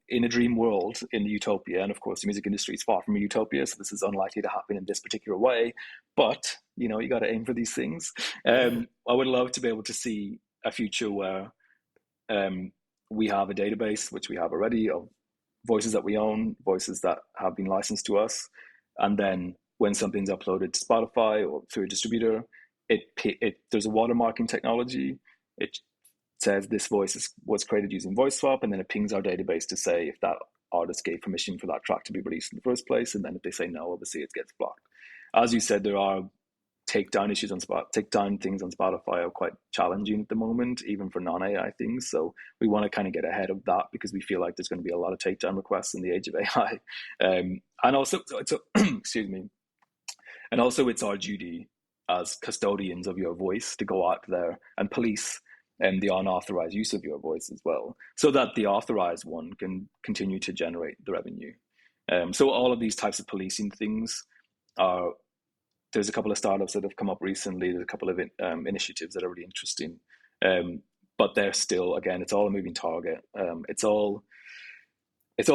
in a dream world, in the utopia, and of course the music industry is far from a utopia, so this is unlikely to happen in this particular way. But you got to aim for these things. I would love to be able to see a future where we have a database, which we have already, of voices that we own, voices that have been licensed to us, and then when something's uploaded to Spotify or through a distributor, there's a watermarking technology. It says this voice was created using VoiceSwap, and then it pings our database to say if that artist gave permission for that track to be released in the first place, and then if they say no, obviously it gets blocked. As you said, there are takedown things on Spotify are quite challenging at the moment, even for non-AI things. So we want to kind of get ahead of that because we feel like there's going to be a lot of takedown requests in the age of AI. And also, excuse me. And also it's our duty as custodians of your voice to go out there and police the unauthorized use of your voice as well, so that the authorized one can continue to generate the revenue. So all of these types of policing things are, there's a couple of startups that have come up recently. There's a couple of initiatives that are really interesting, but they're still, again, it's all a moving target. It's all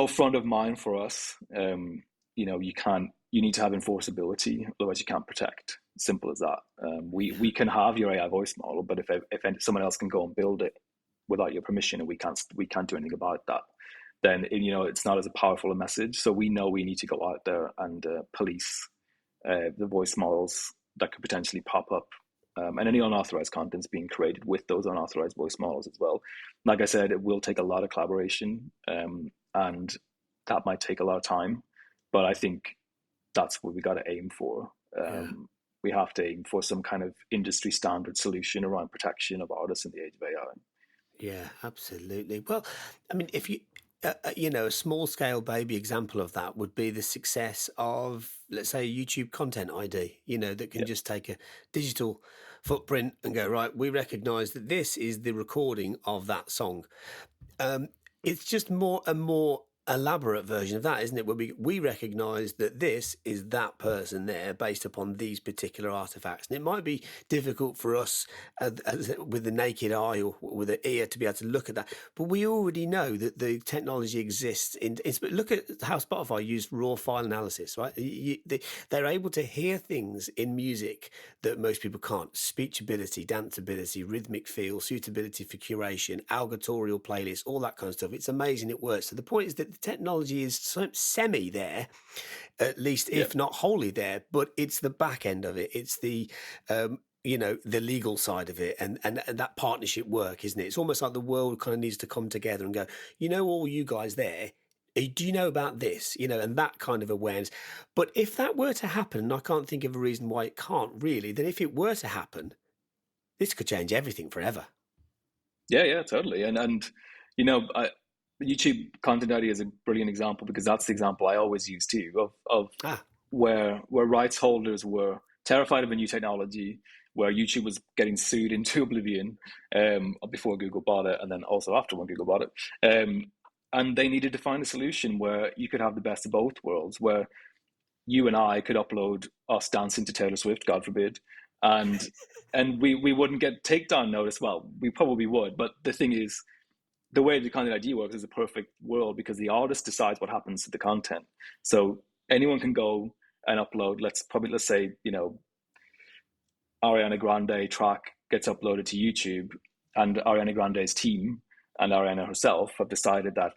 front of mind for us. You need to have enforceability, otherwise you can't protect. Simple as that. We can have your AI voice model, but if someone else can go and build it without your permission, and we can't do anything about that, then it's not as a powerful a message. So we know we need to go out there and police the voice models that could potentially pop up, and any unauthorized contents being created with those unauthorized voice models as well. Like I said, it will take a lot of collaboration, and that might take a lot of time, but I think that's what we got to aim for. We have to aim for some kind of industry standard solution around protection of artists in the age of AI. Yeah, absolutely. Well, I mean, if you, a small scale baby example of that would be the success of, let's say, a YouTube content ID, that can just take a digital footprint and go, right, we recognize that this is the recording of that song. It's just a more elaborate version of that, isn't it? Where we recognize that this is that person there based upon these particular artifacts. And it might be difficult for us with the naked eye or with an ear to be able to look at that. But we already know that the technology exists. Look at how Spotify used raw file analysis, right? They're able to hear things in music that most people can't. Speechability, danceability, rhythmic feel, suitability for curation, algotorial playlists, all that kind of stuff. It's amazing it works. So the point is that the technology is semi there, at least, if not wholly there, but it's the back end of it. It's the the legal side of it and that partnership work, isn't it? It's almost like the world kind of needs to come together and go, all you guys there, do you know about this? And that kind of awareness. But if that were to happen, and I can't think of a reason why it can't really, then if it were to happen, this could change everything forever. Yeah, totally. And YouTube Content ID is a brilliant example, because that's the example I always use too, of where rights holders were terrified of a new technology, where YouTube was getting sued into oblivion before Google bought it, and then also after when Google bought it. And they needed to find a solution where you could have the best of both worlds, where you and I could upload us dancing to Taylor Swift, God forbid, and we wouldn't get takedown notice. Well, we probably would, but the thing is, the way the Content ID works is a perfect world, because the artist decides what happens to the content. So anyone can go and upload, let's say, Ariana Grande track gets uploaded to YouTube, and Ariana Grande's team and Ariana herself have decided that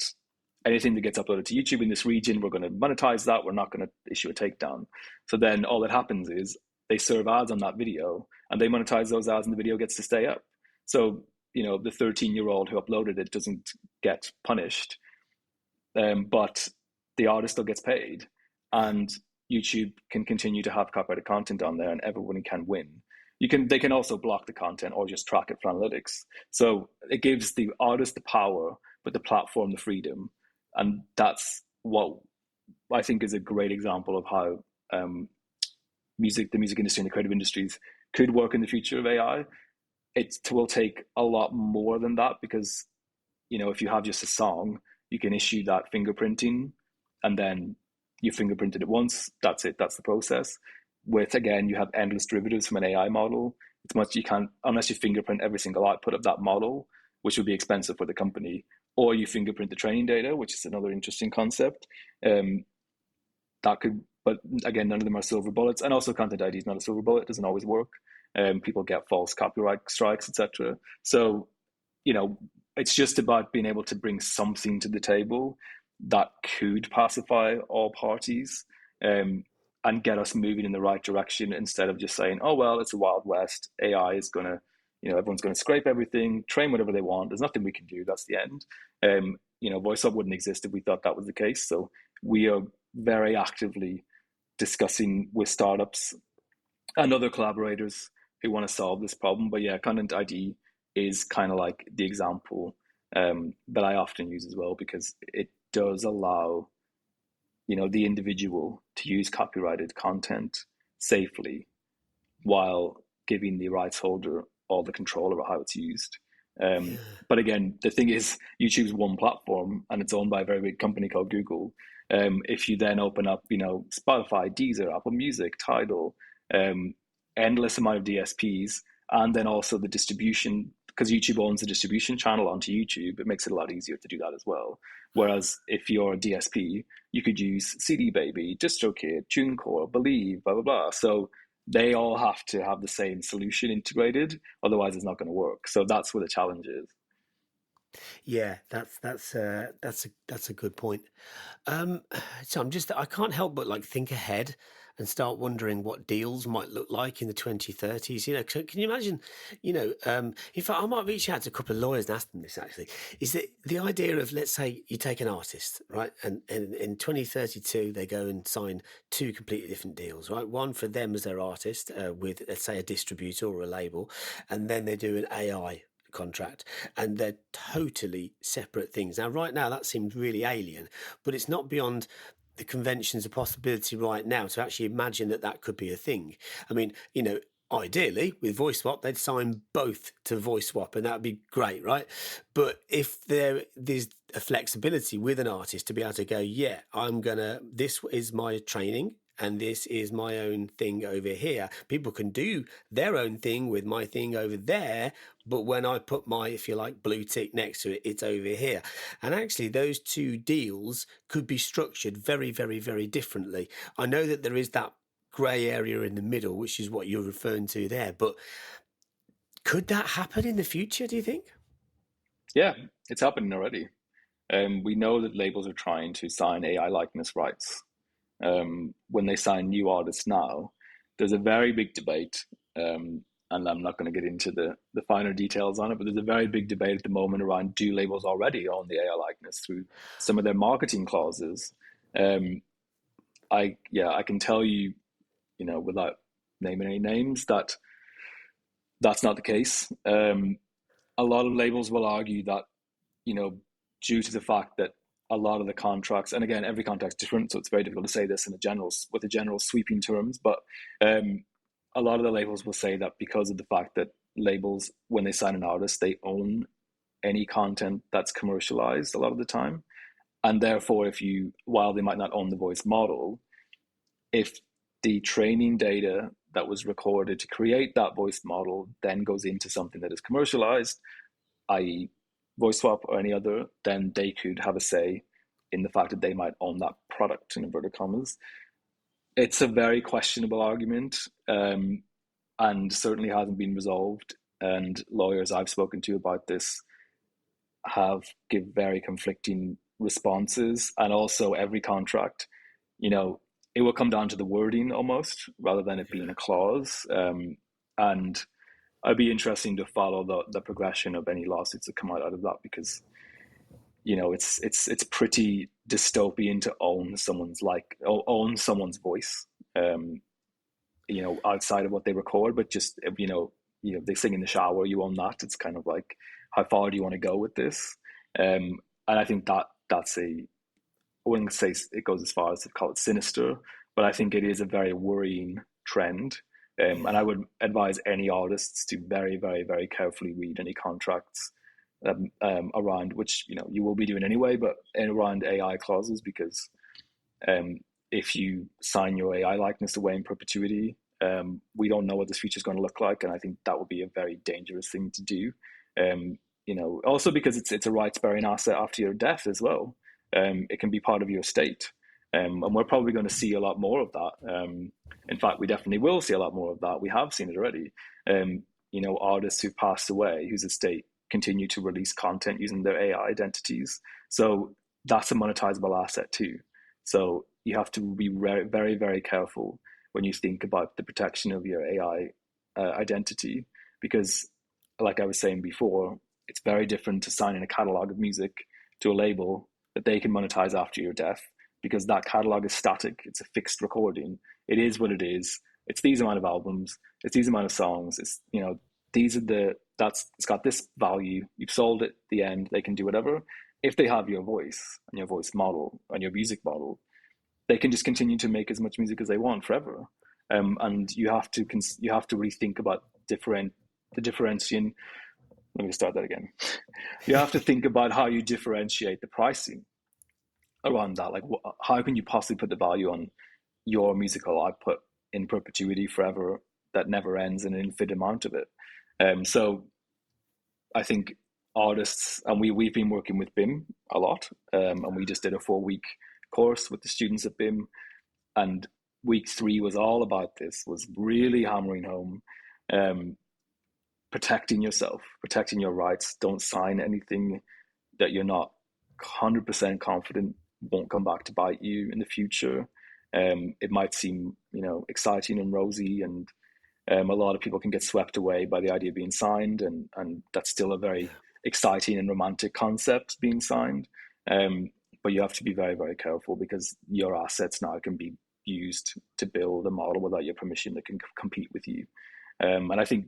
anything that gets uploaded to YouTube in this region, we're going to monetize that. We're not going to issue a takedown. So then all that happens is they serve ads on that video, and they monetize those ads, and the video gets to stay up. So the 13-year-old who uploaded it doesn't get punished, but the artist still gets paid, and YouTube can continue to have copyrighted content on there, and everyone can win. They can also block the content or just track it for analytics. So it gives the artist the power, but the platform the freedom, and that's what I think is a great example of how the music industry and the creative industries could work in the future of AI. It will take a lot more than that, because if you have just a song, you can issue that fingerprinting, and then you fingerprinted it once. That's it. That's the process. With, again, you have endless derivatives from an AI model. It's much, you can't, unless you fingerprint every single output of that model, which would be expensive for the company, or you fingerprint the training data, which is another interesting concept. That could, but again, none of them are silver bullets. And also, content ID is not a silver bullet. It doesn't always work. People get false copyright strikes, etc. So, it's just about being able to bring something to the table that could pacify all parties, and get us moving in the right direction, instead of just saying, oh, well, it's a Wild West. AI is going to, everyone's going to scrape everything, train whatever they want. There's nothing we can do. That's the end. VoiceSwap wouldn't exist if we thought that was the case. So we are very actively discussing with startups and other collaborators who want to solve this problem. But yeah, content ID is kind of like the example that I often use as well, because it does allow the individual to use copyrighted content safely while giving the rights holder all the control over how it's used. But again, the thing is, YouTube's one platform and it's owned by a very big company called Google. If you then open up, Spotify, Deezer, Apple Music, Tidal, endless amount of DSPs, and then also the distribution, because YouTube owns the distribution channel onto YouTube, it makes it a lot easier to do that as well. Whereas if you're a DSP, you could use CD Baby, DistroKid, TuneCore, Believe, blah, blah, blah. So they all have to have the same solution integrated, otherwise it's not going to work. So that's where the challenge is. Yeah, that's a good point. So I can't help but think ahead and start wondering what deals might look like in the 2030s. Can you imagine? In fact, I might reach out to a couple of lawyers and ask them this. Actually, is that the idea of, let's say you take an artist, right, and in 2032 they go and sign two completely different deals, right? One for them as their artist with, let's say, a distributor or a label, and then they do an AI contract, and they're totally separate things. Now, right now, that seems really alien, but it's not beyond the conventions of possibility right now to actually imagine that could be a thing. I mean, ideally with VoiceSwap, they'd sign both to VoiceSwap, and that would be great, right? But if there's a flexibility with an artist to be able to go, yeah, this is my training, and this is my own thing over here. People can do their own thing with my thing over there, but when I put my, if you like, blue tick next to it, it's over here. And actually, those two deals could be structured very, very, very differently. I know that there is that grey area in the middle, which is what you're referring to there, but could that happen in the future, do you think? Yeah, it's happening already. We know that labels are trying to sign AI likeness rights. When they sign new artists now, there's a very big debate, and I'm not going to get into the finer details on it, but there's a very big debate at the moment around, do labels already own the AI likeness through some of their marketing clauses? I can tell you, without naming any names, that's not the case. A lot of labels will argue that, due to the fact that a lot of the contracts, and again, every contract's different, so it's very difficult to say this with the general sweeping terms, but a lot of the labels will say that because of the fact that labels, when they sign an artist, they own any content that's commercialized a lot of the time. And therefore, while they might not own the voice model, if the training data that was recorded to create that voice model then goes into something that is commercialized, i.e. VoiceSwap or any other, then they could have a say in the fact that they might own that product, in inverted commas. It's a very questionable argument, and certainly hasn't been resolved. And lawyers I've spoken to about this give very conflicting responses. And also every contract, it will come down to the wording almost, rather than it being a clause. And I'd be interesting to follow the progression of any lawsuits that come out of that, because it's pretty dystopian to own someone's voice, outside of what they record, but just they sing in the shower, you own that. It's kind of like, how far do you want to go with this? And I think that's I wouldn't say it goes as far as to call it sinister, but I think it is a very worrying trend. And I would advise any artists to very, very, very carefully read any contracts around, which you will be doing anyway, but around AI clauses, because if you sign your AI likeness away in perpetuity, we don't know what this future is going to look like, and I think that would be a very dangerous thing to do. Also because it's a rights-bearing asset after your death as well. It can be part of your estate, and we're probably going to see a lot more of that. In fact, we definitely will see a lot more of that. We have seen it already. Artists who've passed away, whose estate continue to release content using their AI identities. So that's a monetizable asset too. So you have to be very, very, very careful when you think about the protection of your AI identity, because, like I was saying before, it's very different to signing a catalog of music to a label that they can monetize after your death, because that catalog is static. It's a fixed recording. It is what it is. It's these amount of albums. It's these amount of songs. It's it's got this value. You've sold it. The end. They can do whatever. If they have your voice and your voice model and your music model, they can just continue to make as much music as they want forever. And you have to really think about the differentiation. Let me start that again. You have to think about how you differentiate the pricing around that. Like, how can you possibly put the value on your musical output in perpetuity forever that never ends, an infinite amount of it? So I think artists, and we've been working with BIM a lot, and we just did a 4-week course with the students at BIM, and week 3 was all about this, was really hammering home protecting yourself, protecting your rights. Don't sign anything that you're not 100% confident won't come back to bite you in the future. It might seem, exciting and rosy, and a lot of people can get swept away by the idea of being signed, and that's still a very exciting and romantic concept, being signed. But you have to be very, very careful, because your assets now can be used to build a model without your permission that can compete with you. And I think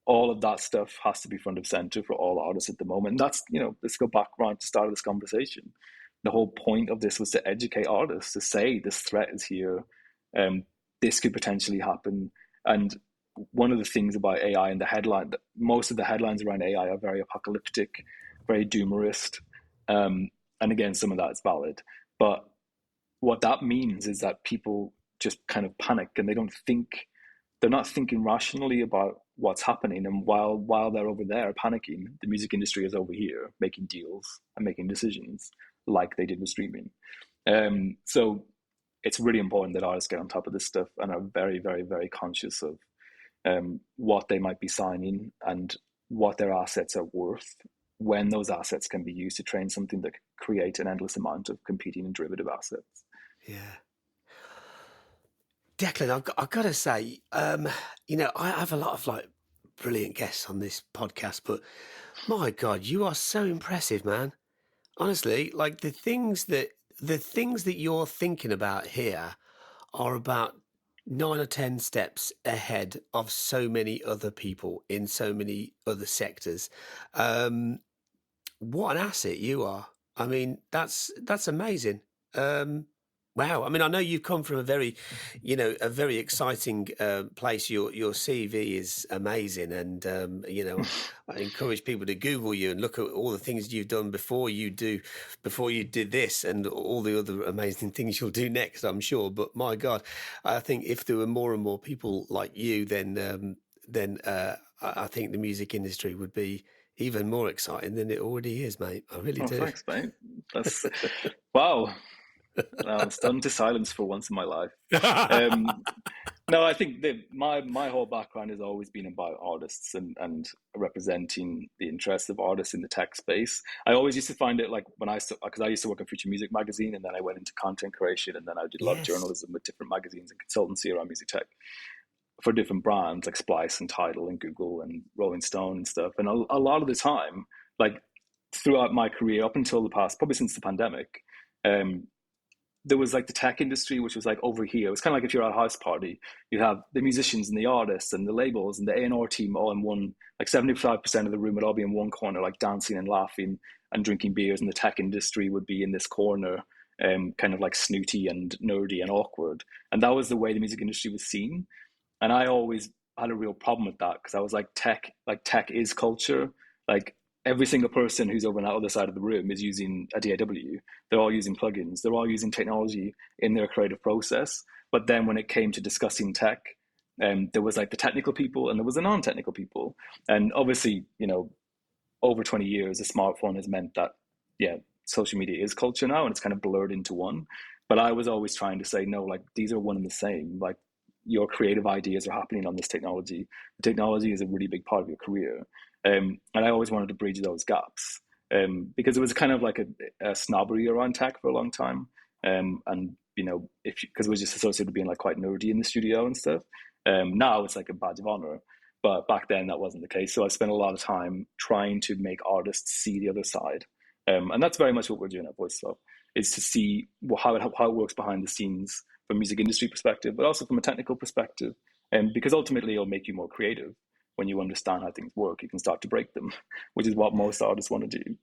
all of that stuff has to be front of center for all artists at the moment. And that's, let's go back around to the start of this conversation. The whole point of this was to educate artists, to say this threat is here, this could potentially happen. And one of the things about AI and the headline, most of the headlines around AI are very apocalyptic, very doomerist. And again, some of that is valid. But what that means is that people just kind of panic, and they're not thinking rationally about what's happening. And while they're over there panicking, the music industry is over here making deals and making decisions like they did with streaming. So it's really important that artists get on top of this stuff and are very, very, very conscious of what they might be signing and what their assets are worth, when those assets can be used to train something that could create an endless amount of competing and derivative assets. Yeah. Declan, I've got to say, I have a lot of brilliant guests on this podcast, but my God, you are so impressive, man. Honestly, the things that you're thinking about here are about 9 or 10 steps ahead of so many other people in so many other sectors. What an asset you are. I mean, that's amazing. Wow. I mean, I know you've come from a very exciting place. Your CV is amazing. And, I encourage people to Google you and look at all the things you've done before you did this, and all the other amazing things you'll do next, I'm sure. But my God, I think if there were more and more people like you, then I think the music industry would be even more exciting than it already is, mate. I really do. Thanks, mate. That's wow. I'm stunned to silence for once in my life. No, I think that my whole background has always been about artists and representing the interests of artists in the tech space. I always used to find it because I used to work on Future Music magazine, and then I went into content creation, and then I did a lot of journalism with different magazines and consultancy around music tech for different brands like Splice and Tidal and Google and Rolling Stone and stuff. And a lot of the time, throughout my career up until the past, probably since the pandemic, there was the tech industry, which was over here. It was kind of like if you're at a house party, you have the musicians and the artists and the labels and the A&R team all in one, 75% of the room would all be in one corner, dancing and laughing and drinking beers. And the tech industry would be in this corner, kind of snooty and nerdy and awkward. And that was the way the music industry was seen. And I always had a real problem with that, because I was tech is culture. Like every single person who's over on that other side of the room is using a DAW. They're all using plugins. They're all using technology in their creative process. But then when it came to discussing tech, there was like the technical people and there was the non-technical people. And obviously, over 20 years, a smartphone has meant that, social media is culture now and it's kind of blurred into one. But I was always trying to say, no, like these are one and the same. Like your creative ideas are happening on this technology. The technology is a really big part of your career. And I always wanted to bridge those gaps because it was kind of like a snobbery around tech for a long time. And, because it was just associated with being like quite nerdy in the studio and stuff. Now it's like a badge of honor. But back then that wasn't the case. So I spent a lot of time trying to make artists see the other side. And that's very much what we're doing at VoiceSwap, is to see how it works behind the scenes from a music industry perspective, but also from a technical perspective. Because ultimately it'll make you more creative. When you understand how things work, you can start to break them, which is what most artists want to do.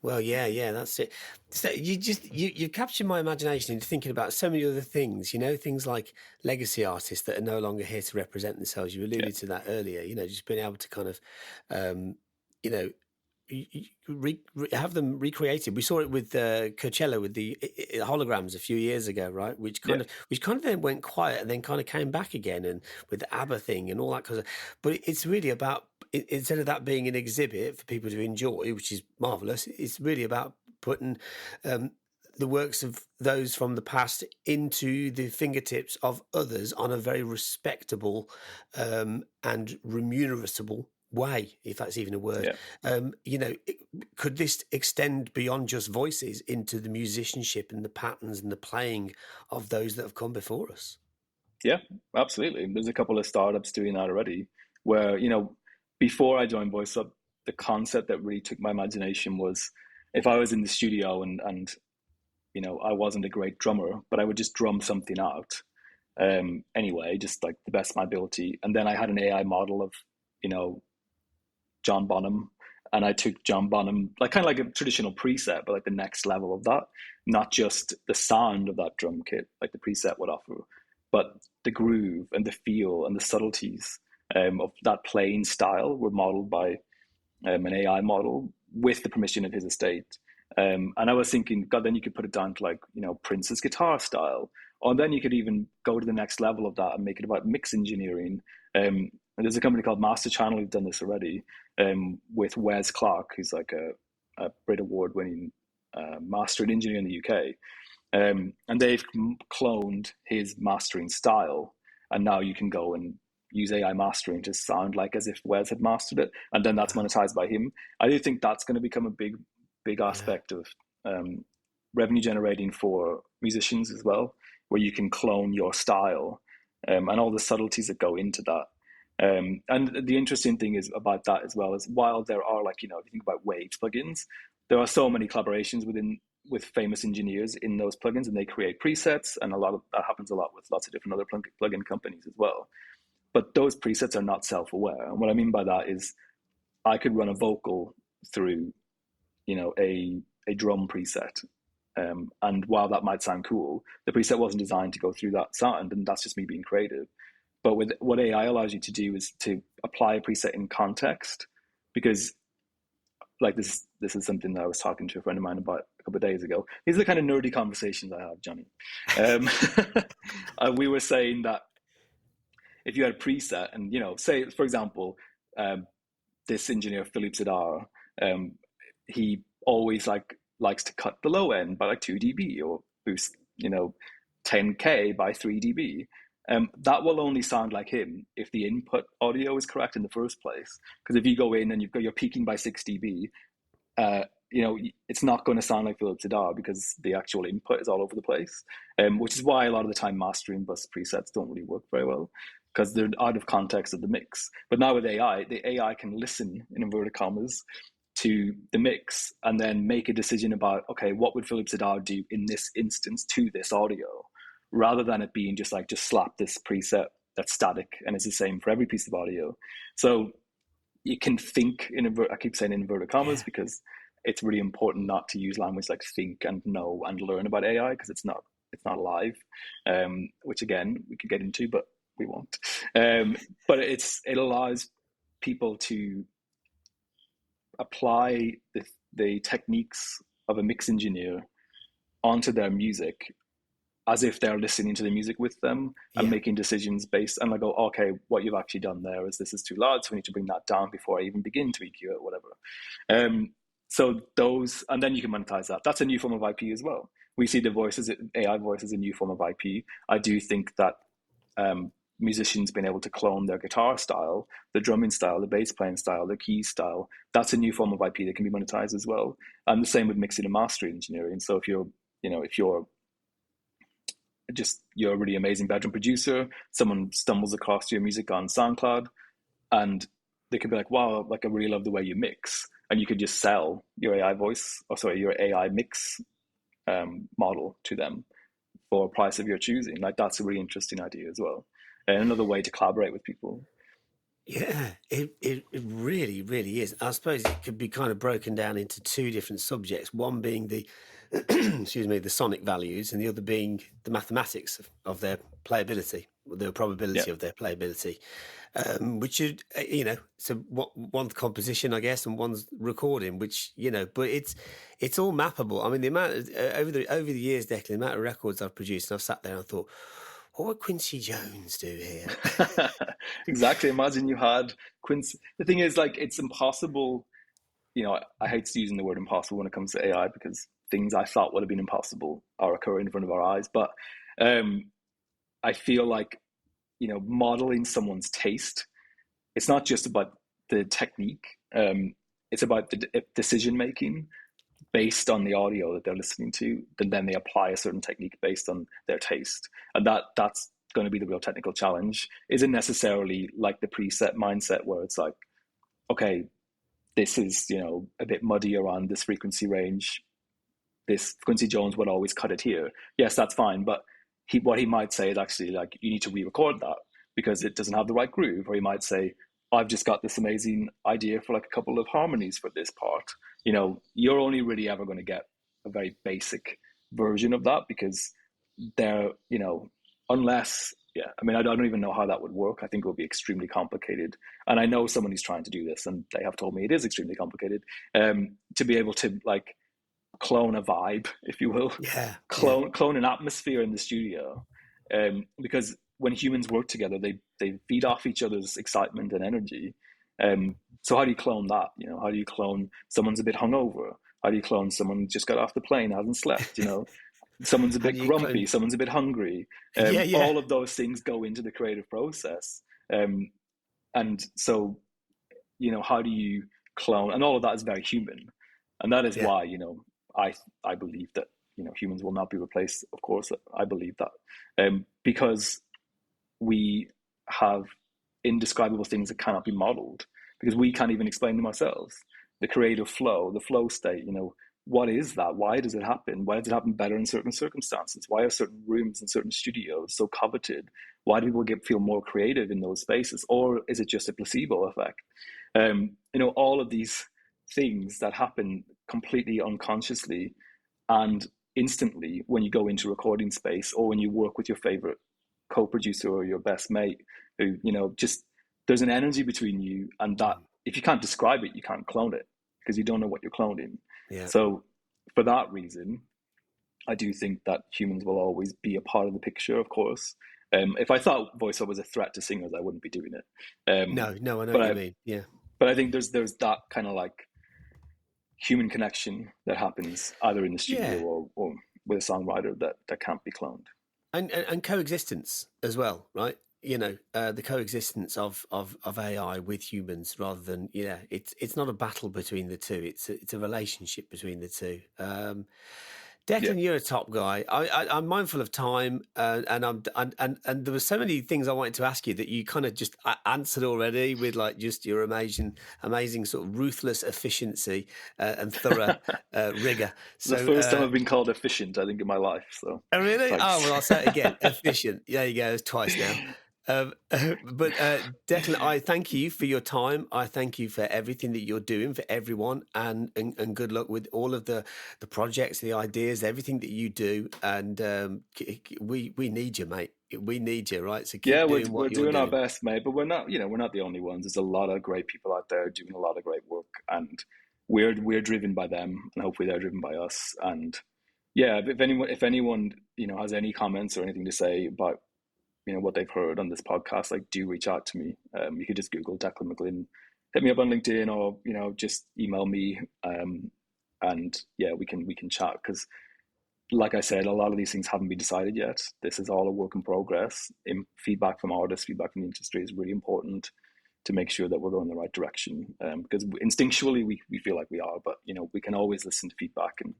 Well, yeah, that's it. So you've captured my imagination into thinking about so many other things, things like legacy artists that are no longer here to represent themselves. You alluded to that earlier, just being able to kind of, have them recreated. We saw it with Coachella with the holograms a few years ago, right? Which kind of then went quiet and then kind of came back again, and with the ABBA thing and all that kind of. But it's really about, instead of that being an exhibit for people to enjoy, which is marvelous, it's really about putting the works of those from the past into the fingertips of others on a very respectable and remunerable way, if that's even a word. Could this extend beyond just voices into the musicianship and the patterns and the playing of those that have come before us? Yeah, absolutely. There's a couple of startups doing that already where, before I joined VoiceUp, the concept that really took my imagination was if I was in the studio and I wasn't a great drummer, but I would just drum something out anyway, just like the best of my ability. And then I had an AI model of, John Bonham, and I took John Bonham, like kind of like a traditional preset, but like the next level of that, not just the sound of that drum kit, like the preset would offer, but the groove and the feel and the subtleties of that playing style were modeled by an AI model with the permission of his estate. And I was thinking, God, then you could put it down to like, Prince's guitar style, or then you could even go to the next level of that and make it about mix engineering. And there's a company called Master Channel who've done this already with Wes Clark, who's like a Brit Award-winning mastering engineer in the UK. And they've cloned his mastering style. And now you can go and use AI mastering to sound like as if Wes had mastered it. And then that's monetized by him. I do think that's going to become a big aspect of revenue generating for musicians as well, where you can clone your style and all the subtleties that go into that. And the interesting thing is about that as well is while there are like, if you think about Waves plugins, there are so many collaborations with famous engineers in those plugins, and they create presets, and a lot of that happens a lot with lots of different other plugin companies as well. But those presets are not self-aware. And what I mean by that is I could run a vocal through, a drum preset. And while that might sound cool, the preset wasn't designed to go through that sound, and that's just me being creative. But with what AI allows you to do is to apply a preset in context, because like this is something that I was talking to a friend of mine about a couple of days ago. These are the kind of nerdy conversations I have, Johnny. We were saying that if you had a preset and, say, for example, this engineer, Philippe Zidar, he always likes to cut the low end by like 2 dB or boost, 10K by 3 dB. That will only sound like him if the input audio is correct in the first place. Because if you go in and you're peaking by 6 dB, it's not going to sound like Philippe Zidar because the actual input is all over the place. Which is why a lot of the time mastering bus presets don't really work very well, because they're out of context of the mix. But now with AI, the AI can listen, in inverted commas, to the mix and then make a decision about, okay, what would Philippe Zidar do in this instance to this audio, rather than it being just slap this preset that's static and it's the same for every piece of audio. So you can think I keep saying inverted commas because it's really important not to use language like think and know and learn about AI, because it's not live, which again we could get into, but we won't. But it allows people to apply the techniques of a mix engineer onto their music as if they're listening to the music with them and making decisions based, and I go, okay, what you've actually done there is this is too loud, so we need to bring that down before I even begin to EQ it, whatever. So those, and then you can monetize that. That's a new form of IP as well. We see the voices, AI voice as a new form of IP. I do think that musicians being able to clone their guitar style, the drumming style, the bass playing style, the key style, that's a new form of IP that can be monetized as well. And the same with mixing and mastering engineering. So if you're a really amazing bedroom producer, someone stumbles across your music on SoundCloud and they could be like, wow, like I really love the way you mix. And you could just sell your your AI mix model to them for a price of your choosing. Like that's a really interesting idea as well. And another way to collaborate with people. Yeah, it really, really is. I suppose it could be kind of broken down into two different subjects, one being the excuse me, the sonic values, and the other being the mathematics of their playability, the probability of their playability, which should, so one's composition, I guess, and one's recording, which, but it's all mappable. I mean, the amount over the years, Declan, the amount of records I've produced, and I've sat there and I thought, what would Quincy Jones do here? Exactly. Imagine you had Quincy. The thing is, like, it's impossible. I hate using the word impossible when it comes to AI because things I thought would have been impossible are occurring in front of our eyes. But I feel like, modeling someone's taste, it's not just about the technique. It's about the decision making based on the audio that they're listening to, and then they apply a certain technique based on their taste. And that's going to be the real technical challenge. Isn't necessarily like the preset mindset where it's like, okay, this is, a bit muddy around this frequency range. This Quincy Jones would always cut it here. Yes, that's fine. But what he might say is actually like, you need to re-record that because it doesn't have the right groove. Or he might say, I've just got this amazing idea for like a couple of harmonies for this part. You're only really ever going to get a very basic version of that because they're, unless, I don't even know how that would work. I think it would be extremely complicated. And I know someone who's trying to do this and they have told me it is extremely complicated to be able to like clone a vibe, if you will, clone an atmosphere in the studio. Because when humans work together, they feed off each other's excitement and energy. So how do you clone that? How do you clone someone's a bit hungover? How do you clone someone just got off the plane, hasn't slept? Someone's a bit grumpy, someone's a bit hungry. All of those things go into the creative process. And so, how do you clone? And all of that is very human. And that is why, I believe that, humans will not be replaced. Of course, I believe that. Because we have indescribable things that cannot be modeled because we can't even explain them ourselves. The creative flow, the flow state, what is that? Why does it happen? Why does it happen better in certain circumstances? Why are certain rooms and certain studios so coveted? Why do people feel more creative in those spaces? Or is it just a placebo effect? All of these things that happen completely unconsciously and instantly when you go into a recording space or when you work with your favorite co-producer or your best mate who, just there's an energy between you, and that if you can't describe it, you can't clone it because you don't know what you're cloning. So for that reason, I do think that humans will always be a part of the picture, of course. If I thought voiceover was a threat to singers, I wouldn't be doing it. No, I know what you mean. Yeah. But I think there's that kind of like human connection that happens either in the studio or with a songwriter that can't be cloned. And coexistence as well, right? The coexistence of AI with humans rather than, it's not a battle between the two. It's a relationship between the two. Declan, you're a top guy. I'm mindful of time, and there were so many things I wanted to ask you that you kind of just answered already with like just your amazing sort of ruthless efficiency and thorough rigor. So the first time I've been called efficient, I think, in my life. So oh, really? thanks. Oh well, I'll say it again. Efficient. There you go. It's twice now. But Declan, I thank you for your time. I thank you for everything that you're doing for everyone, and good luck with all of the projects, the ideas, everything that you do. And we need you, mate. We need you, right? So keep doing what you're doing. Our best, mate. But we're not the only ones. There's a lot of great people out there doing a lot of great work, and we're driven by them, and hopefully they're driven by us. And yeah, if anyone has any comments or anything to say about what they've heard on this podcast, like, do reach out to me. You could just Google Declan McGlynn, hit me up on LinkedIn, or just email me, and yeah, we can chat, because like I said, a lot of these things haven't been decided yet. This is all a work in progress. Feedback from artists, feedback from the industry is really important to make sure that we're going in the right direction, because instinctually we feel like we are, but we can always listen to feedback, and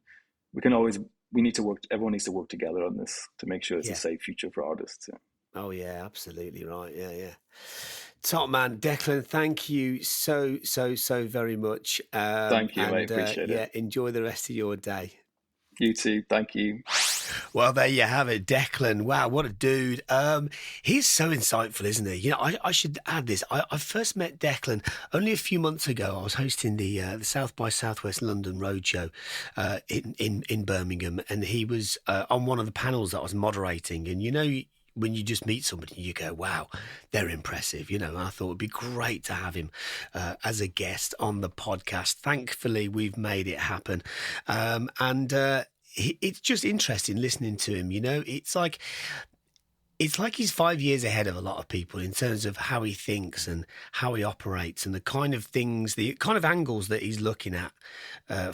everyone needs to work together on this to make sure it's a safe future for artists. Yeah. Oh yeah, absolutely right. Yeah. Top man, Declan, thank you so very much. Thank you, mate. Appreciate it. Yeah, enjoy the rest of your day. You too. Thank you. Well, there you have it, Declan. Wow, what a dude. He's so insightful, isn't he? I should add this. I first met Declan only a few months ago. I was hosting the South by Southwest London Roadshow in Birmingham, and he was on one of the panels that I was moderating. And when you just meet somebody, you go, wow, they're impressive. I thought it'd be great to have him as a guest on the podcast. Thankfully, we've made it happen. It's just interesting listening to him. It's like he's 5 years ahead of a lot of people in terms of how he thinks and how he operates and the kind of things, the kind of angles that he's looking at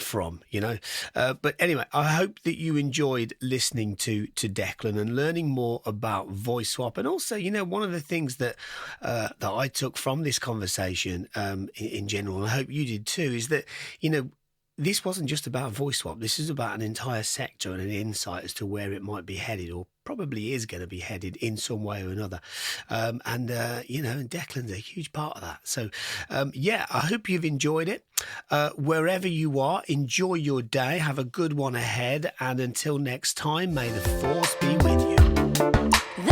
from. But anyway, I hope that you enjoyed listening to Declan and learning more about VoiceSwap. And also, one of the things that I took from this conversation in general, and I hope you did too, is that, this wasn't just about VoiceSwap. This is about an entire sector and an insight as to where it might be headed, or probably is going to be headed in some way or another. And Declan's a huge part of that. So, I hope you've enjoyed it. Wherever you are, enjoy your day. Have a good one ahead. And until next time, may the force be with you.